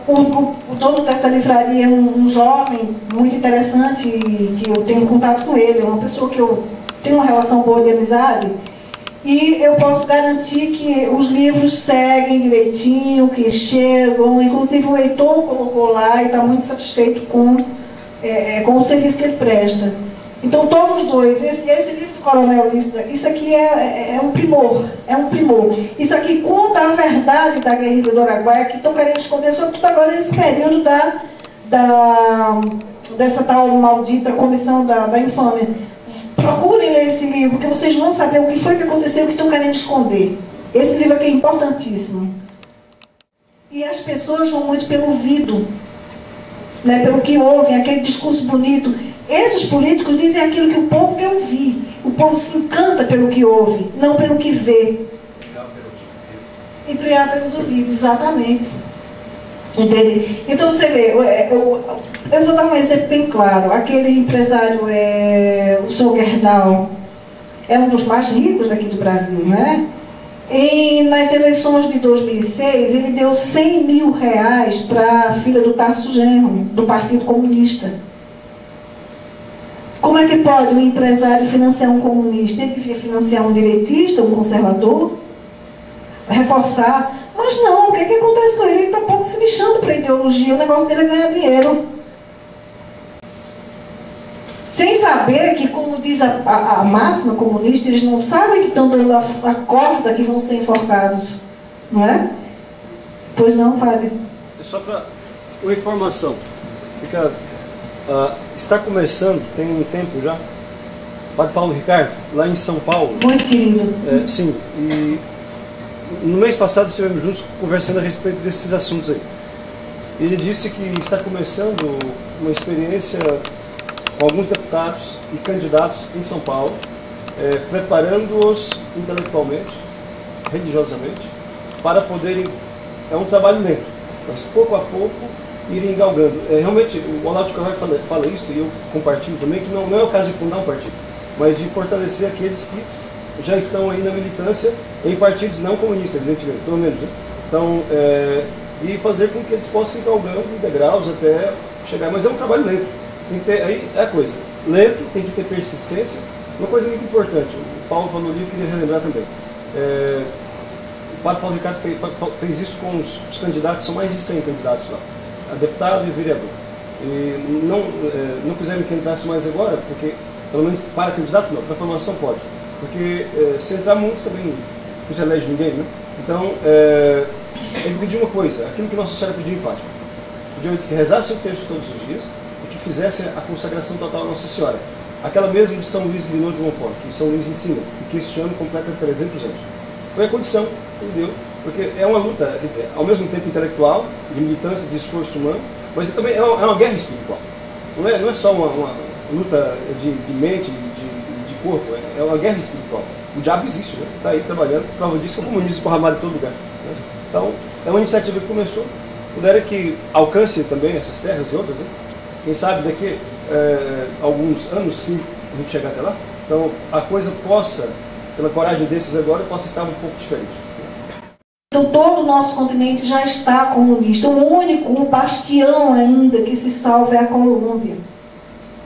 O dono dessa livraria é um jovem muito interessante, que eu tenho contato com ele, é uma pessoa que eu tenho uma relação boa de amizade, e eu posso garantir que os livros seguem direitinho, que chegam, inclusive o Heitor colocou lá e está muito satisfeito com o serviço que ele presta. Então, todos os dois, esse livro do Coronel Ulisses, isso aqui é um primor, Isso aqui conta a verdade da guerrilha do Araguaia, que estão querendo esconder, sobretudo agora nesse período dessa tal maldita comissão da infâmia. Procurem ler esse livro, porque vocês vão saber o que foi que aconteceu, o que estão querendo esconder. Esse livro aqui é importantíssimo. E as pessoas vão muito pelo ouvido, né, pelo que ouvem, aquele discurso bonito. Esses políticos dizem aquilo que o povo quer ouvir. O povo se encanta pelo que ouve, não pelo que vê. E criar pelos ouvidos, exatamente. Entende? Então você vê, eu vou dar um exemplo bem claro. Aquele empresário, o Sr. Gerdau, é um dos mais ricos daqui do Brasil, não é? E nas eleições de 2006, ele deu 100 mil reais para a filha do Tarso Genro, do Partido Comunista. Como é que pode um empresário financiar um comunista? Ele devia financiar um direitista, um conservador, reforçar. Mas não, o que acontece com ele? Ele está pouco se lixando para a ideologia, o negócio dele é ganhar dinheiro. Sem saber que, como diz a máxima comunista, eles não sabem que estão dando a corda que vão ser enforcados. Não é? Pois não, padre? É só para uma informação. Está começando, tem um tempo já, Padre Paulo Ricardo, lá em São Paulo. Muito querido. Sim, e no mês passado estivemos juntos conversando a respeito desses assuntos aí. Ele disse que está começando uma experiência com alguns deputados e candidatos em São Paulo, preparando-os intelectualmente, religiosamente, para poderem, é um trabalho lento, mas pouco a pouco irem galgando. Realmente, o Olavo de Carvalho fala isso, e eu compartilho também, que não é o caso de fundar um partido, mas de fortalecer aqueles que já estão aí na militância em partidos não comunistas, evidentemente, pelo menos. Né? Então, e fazer com que eles possam ir galgando degraus até chegar. Mas é um trabalho lento. Tem que ter, aí é a coisa. Lento, tem que ter persistência. Uma coisa muito importante, o Paulo falou ali, eu queria relembrar também. O Padre Paulo Ricardo fez isso com os candidatos, são mais de 100 candidatos lá, a deputado e vereador. E não quiseram que entrasse mais agora, porque, pelo menos para candidato não, para formação pode. Porque se entrar muitos também não se elege ninguém, né? Então, ele pediu uma coisa, aquilo que Nossa Senhora pediu em Fátima. Pediu que rezasse o texto todos os dias e que fizesse a consagração total a Nossa Senhora. Aquela mesma de São Luís Guinot de Montfort, que São Luís ensina, e que este ano completa 300 anos. Foi a condição que ele deu, porque é uma luta, quer dizer, ao mesmo tempo intelectual, de militância, de esforço humano, mas também é uma guerra espiritual. Não é só uma luta de mente, de corpo, é uma guerra espiritual. O diabo existe, né? Está aí trabalhando, prova disso que o comunismo esparramado em todo lugar. Né? Então, é uma iniciativa que começou, puder que alcance também essas terras e outras, né? Quem sabe daqui alguns anos, sim, a gente chegar até lá. Então, a coisa possa, pela coragem desses agora, possa estar um pouco diferente. Então, todo o nosso continente já está comunista. O único bastião ainda que se salva é a Colômbia.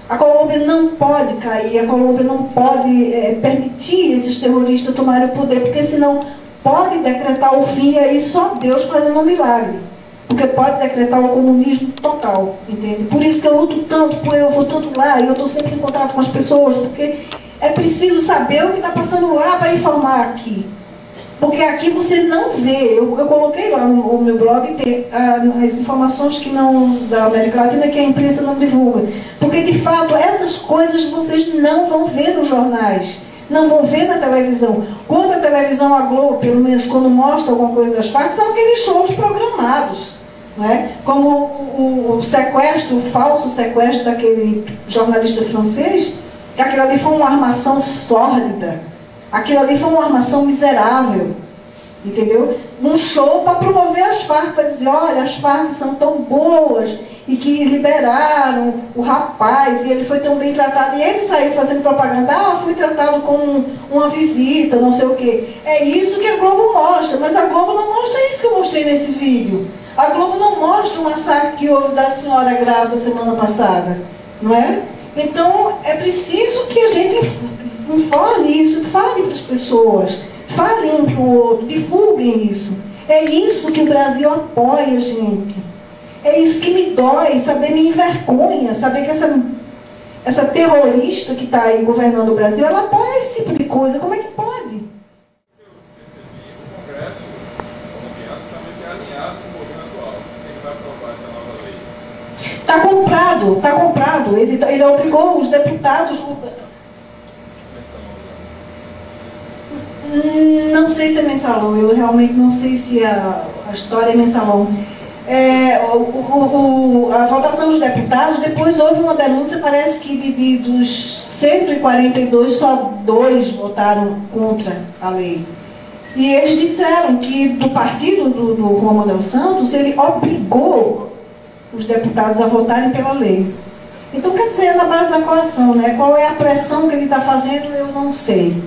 A Colômbia não pode cair, a Colômbia não pode permitir esses terroristas tomarem o poder, porque senão pode decretar o fim, e aí só Deus fazendo um milagre. Porque pode decretar o comunismo total, entende? Por isso que eu luto tanto, eu vou tanto lá, e eu estou sempre em contato com as pessoas, porque é preciso saber o que está passando lá para informar aqui. Porque aqui você não vê, eu coloquei lá no meu blog, tem as informações que não, da América Latina, que a imprensa não divulga. Porque, de fato, essas coisas vocês não vão ver nos jornais, não vão ver na televisão. Quando a televisão, a Globo, pelo menos, quando mostra alguma coisa das Farc, são aqueles shows programados. Não é? Como o sequestro, o falso sequestro daquele jornalista francês, que aquilo ali foi uma armação sórdida. Aquilo ali foi uma armação miserável, entendeu? Um show para promover as Farc, para dizer, olha, as Farc são tão boas, e que liberaram o rapaz, e ele foi tão bem tratado, e ele saiu fazendo propaganda, fui tratado com uma visita, não sei o quê. É isso que a Globo mostra, mas a Globo não mostra isso que eu mostrei nesse vídeo. A Globo não mostra o massacre que houve da senhora grávida semana passada, não é? Então, é preciso que a gente informe isso, fale para as pessoas, fale um para o outro, divulguem isso. É isso que o Brasil apoia, gente. É isso que me dói, saber, me envergonha, saber que essa terrorista que está aí governando o Brasil, ela apoia esse tipo de coisa. Como é que pode? Eu percebi o Congresso colombiano também é alinhado com o governo atual. Quem vai aprovar essa nova lei? Está comprado. Ele obrigou os deputados... Não sei se é mensalão, eu realmente não sei se a história é mensalão. A votação dos deputados, depois houve uma denúncia, parece que dos 142, só 2 votaram contra a lei. E eles disseram que do partido do Juan Manuel Santos, ele obrigou os deputados a votarem pela lei. Então, quer dizer, é na base da coação, né? Qual é a pressão que ele está fazendo, eu não sei.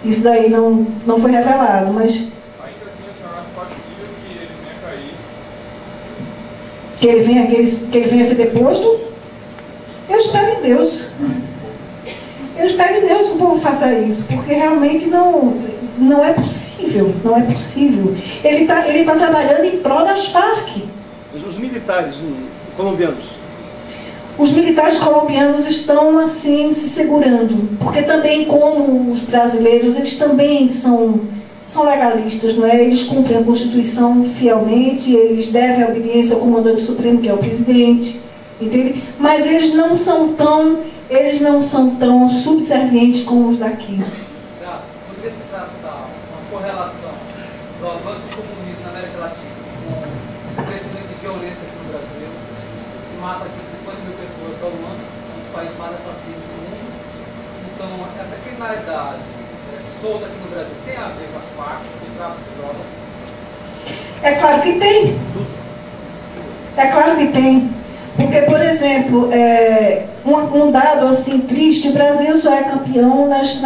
Isso daí não foi revelado, mas... Ainda assim, a senhora compartilha que ele venha cair. Que ele venha ser deposto? Eu espero em Deus. Eu espero em Deus que o povo faça isso, porque realmente não é possível, não é possível. Ele tá trabalhando em prol das Farc. Mas os militares colombianos? Os militares colombianos estão, assim, se segurando, porque também, como os brasileiros, eles também são legalistas, não é? Eles cumprem a Constituição fielmente, eles devem a obediência ao comandante supremo, que é o presidente, entende? Mas eles não são tão subservientes como os daqui. Graça, poderia se traçar uma correlação do avanço do comunismo na América Latina com o crescimento de violência aqui no Brasil? Se mata aqui 50 mil pessoas ao ano, é um dos países mais assassinos do mundo. Então, essa criminalidade solta aqui no Brasil tem a ver com as Farc, com o tráfico de droga? É claro que tem. É claro que tem. Porque, por exemplo, um dado assim triste, o Brasil só é campeão nas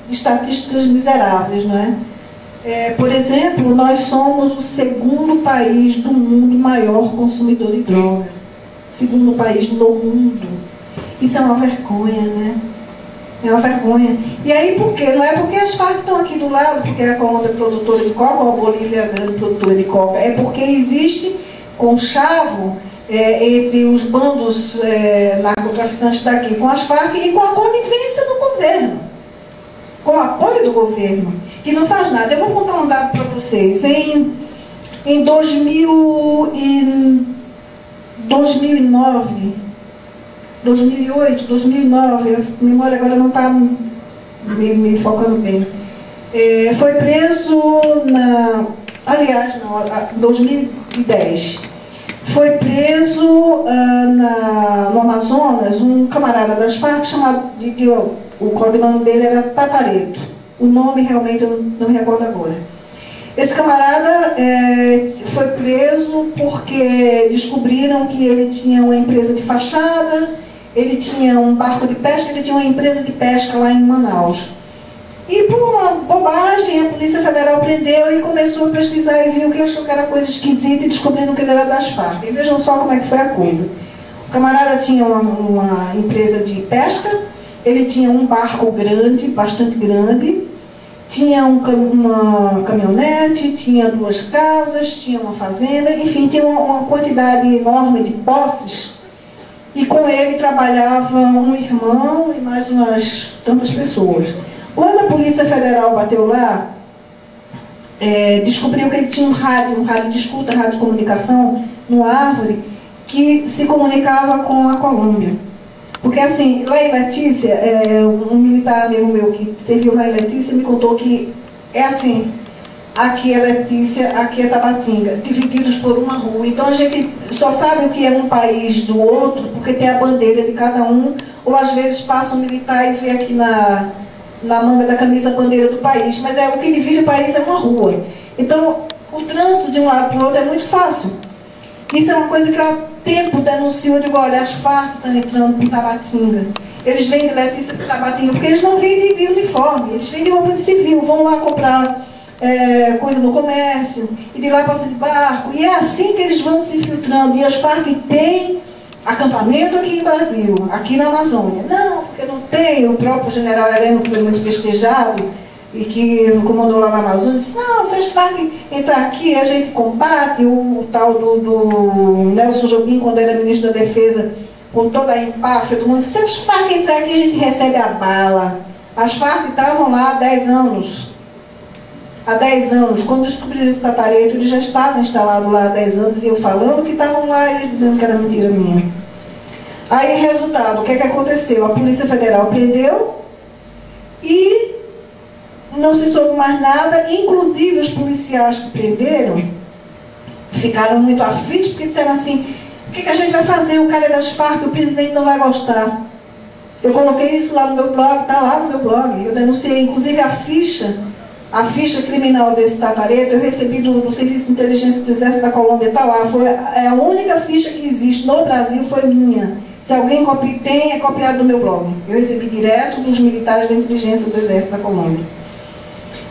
estatísticas miseráveis, não é? Por exemplo, nós somos o segundo país do mundo maior consumidor de droga. Segundo país no mundo. Isso é uma vergonha, né? É uma vergonha. E aí por quê? Não é porque as Farc estão aqui do lado, porque a Colômbia é produtora de coca, ou a Bolívia é a grande produtora de coca. É porque existe conchavo entre os bandos narcotraficantes daqui com as Farc e com a conivência do governo, com o apoio do governo, que não faz nada. Eu vou contar um dado para vocês. Em 2009, 2008, 2009, a memória agora não está me focando bem. Foi preso em 2010. Foi preso no Amazonas um camarada das Farc chamado, o codinome dele era Tatareto. O nome realmente eu não me recordo agora. Esse camarada foi preso porque descobriram que ele tinha uma empresa de fachada, ele tinha um barco de pesca, ele tinha uma empresa de pesca lá em Manaus. E por uma bobagem, a Polícia Federal prendeu e começou a pesquisar e viu que achou que era coisa esquisita e descobriram que ele era das Farc. E vejam só como é que foi a coisa. O camarada tinha uma empresa de pesca, ele tinha um barco grande, bastante grande, tinha uma caminhonete, tinha 2 casas, tinha uma fazenda, enfim, tinha uma quantidade enorme de posses. E com ele trabalhava um irmão e mais umas tantas pessoas. Quando a Polícia Federal bateu lá, descobriu que ele tinha um rádio de escuta, rádio de comunicação, numa árvore, que se comunicava com a Colômbia. Porque assim, lá em Letícia, um militar amigo meu que serviu lá em Letícia me contou que é assim, aqui é Letícia, aqui é Tabatinga, divididos por uma rua. Então a gente só sabe o que é um país do outro, porque tem a bandeira de cada um, ou às vezes passa um militar e vê aqui na manga da camisa a bandeira do país, mas o que divide o país é uma rua. Então, o trânsito de um lado para o outro é muito fácil. Isso é uma coisa que há tempo denunciou, eu digo, olha, as Farc estão entrando para Tabatinga. Eles vêm de Letícia para Tabatinga, porque eles não vêm de uniforme, eles vêm de roupa de civil, vão lá comprar coisa no comércio, e de lá passa de barco, e é assim que eles vão se infiltrando. E as Farc têm acampamento aqui em Brasil, aqui na Amazônia. Não, porque não tem. O próprio general Heleno, que foi muito festejado e que comandou lá na Amazônia, disse, não, se as Farc entrar aqui, a gente combate. O tal do Nelson Jobim, quando era ministro da Defesa, com toda a empáfia do mundo, se as Farc entrar aqui, a gente recebe a bala. As Farc estavam lá há 10 anos. Há 10 anos, quando descobriram esse Tatareto, eles já estavam instalados lá há 10 anos, e eu falando que estavam lá e eles dizendo que era mentira minha. Aí, resultado, o que é que aconteceu? A Polícia Federal prendeu e não se soube mais nada, inclusive os policiais que prenderam ficaram muito aflitos, porque disseram assim, o que a gente vai fazer? O cara é das Farc, o presidente não vai gostar. Eu coloquei isso lá no meu blog, está lá no meu blog, eu denunciei, inclusive a ficha criminal desse Tatareto, eu recebi do Serviço de Inteligência do Exército da Colômbia, está lá, é a única ficha que existe no Brasil, foi minha. Se alguém tem, é copiado do meu blog. Eu recebi direto dos militares da inteligência do Exército da Colômbia.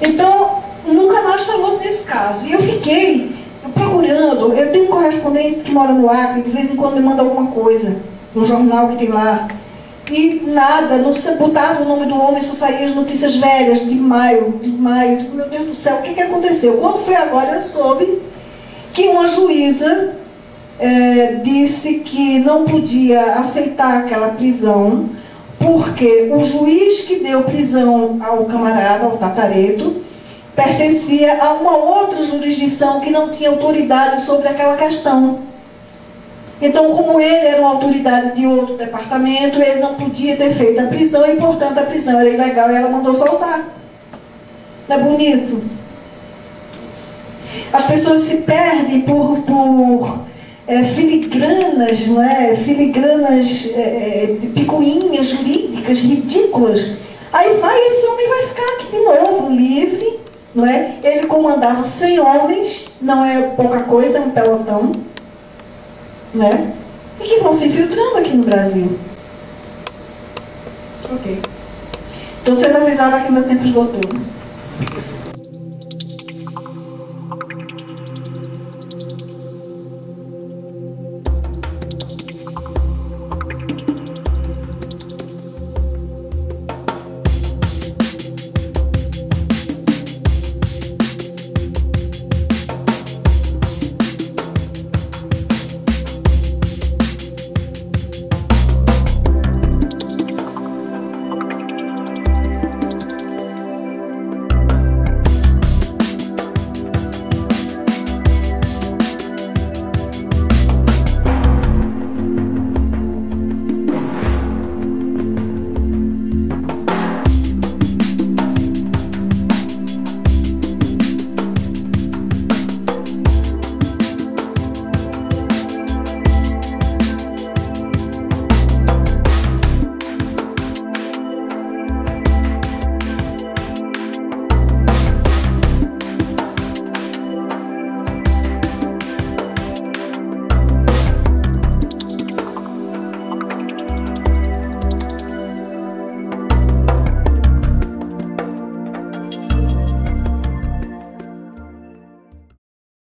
Então, nunca mais falou nesse caso. E eu fiquei procurando, eu tenho um correspondente que mora no Acre, de vez em quando me manda alguma coisa, no jornal que tem lá. E nada, não se botava o nome do homem, só saía as notícias velhas de maio. Meu Deus do céu, o que aconteceu? Quando foi agora, eu soube que uma juíza disse que não podia aceitar aquela prisão, porque o juiz que deu prisão ao camarada, ao Tatareto, pertencia a uma outra jurisdição que não tinha autoridade sobre aquela questão. Então, como ele era uma autoridade de outro departamento, ele não podia ter feito a prisão e, portanto, a prisão era ilegal e ela mandou soltar. Não é bonito? As pessoas se perdem por filigranas, não é? Filigranas de picuinhas jurídicas ridículas. Aí esse homem vai ficar aqui de novo, livre, não é? Ele comandava 100 homens, não é pouca coisa, é um pelotão, não é? E que vão se infiltrando aqui no Brasil. Ok. Estou sendo avisada que meu tempo esgotou.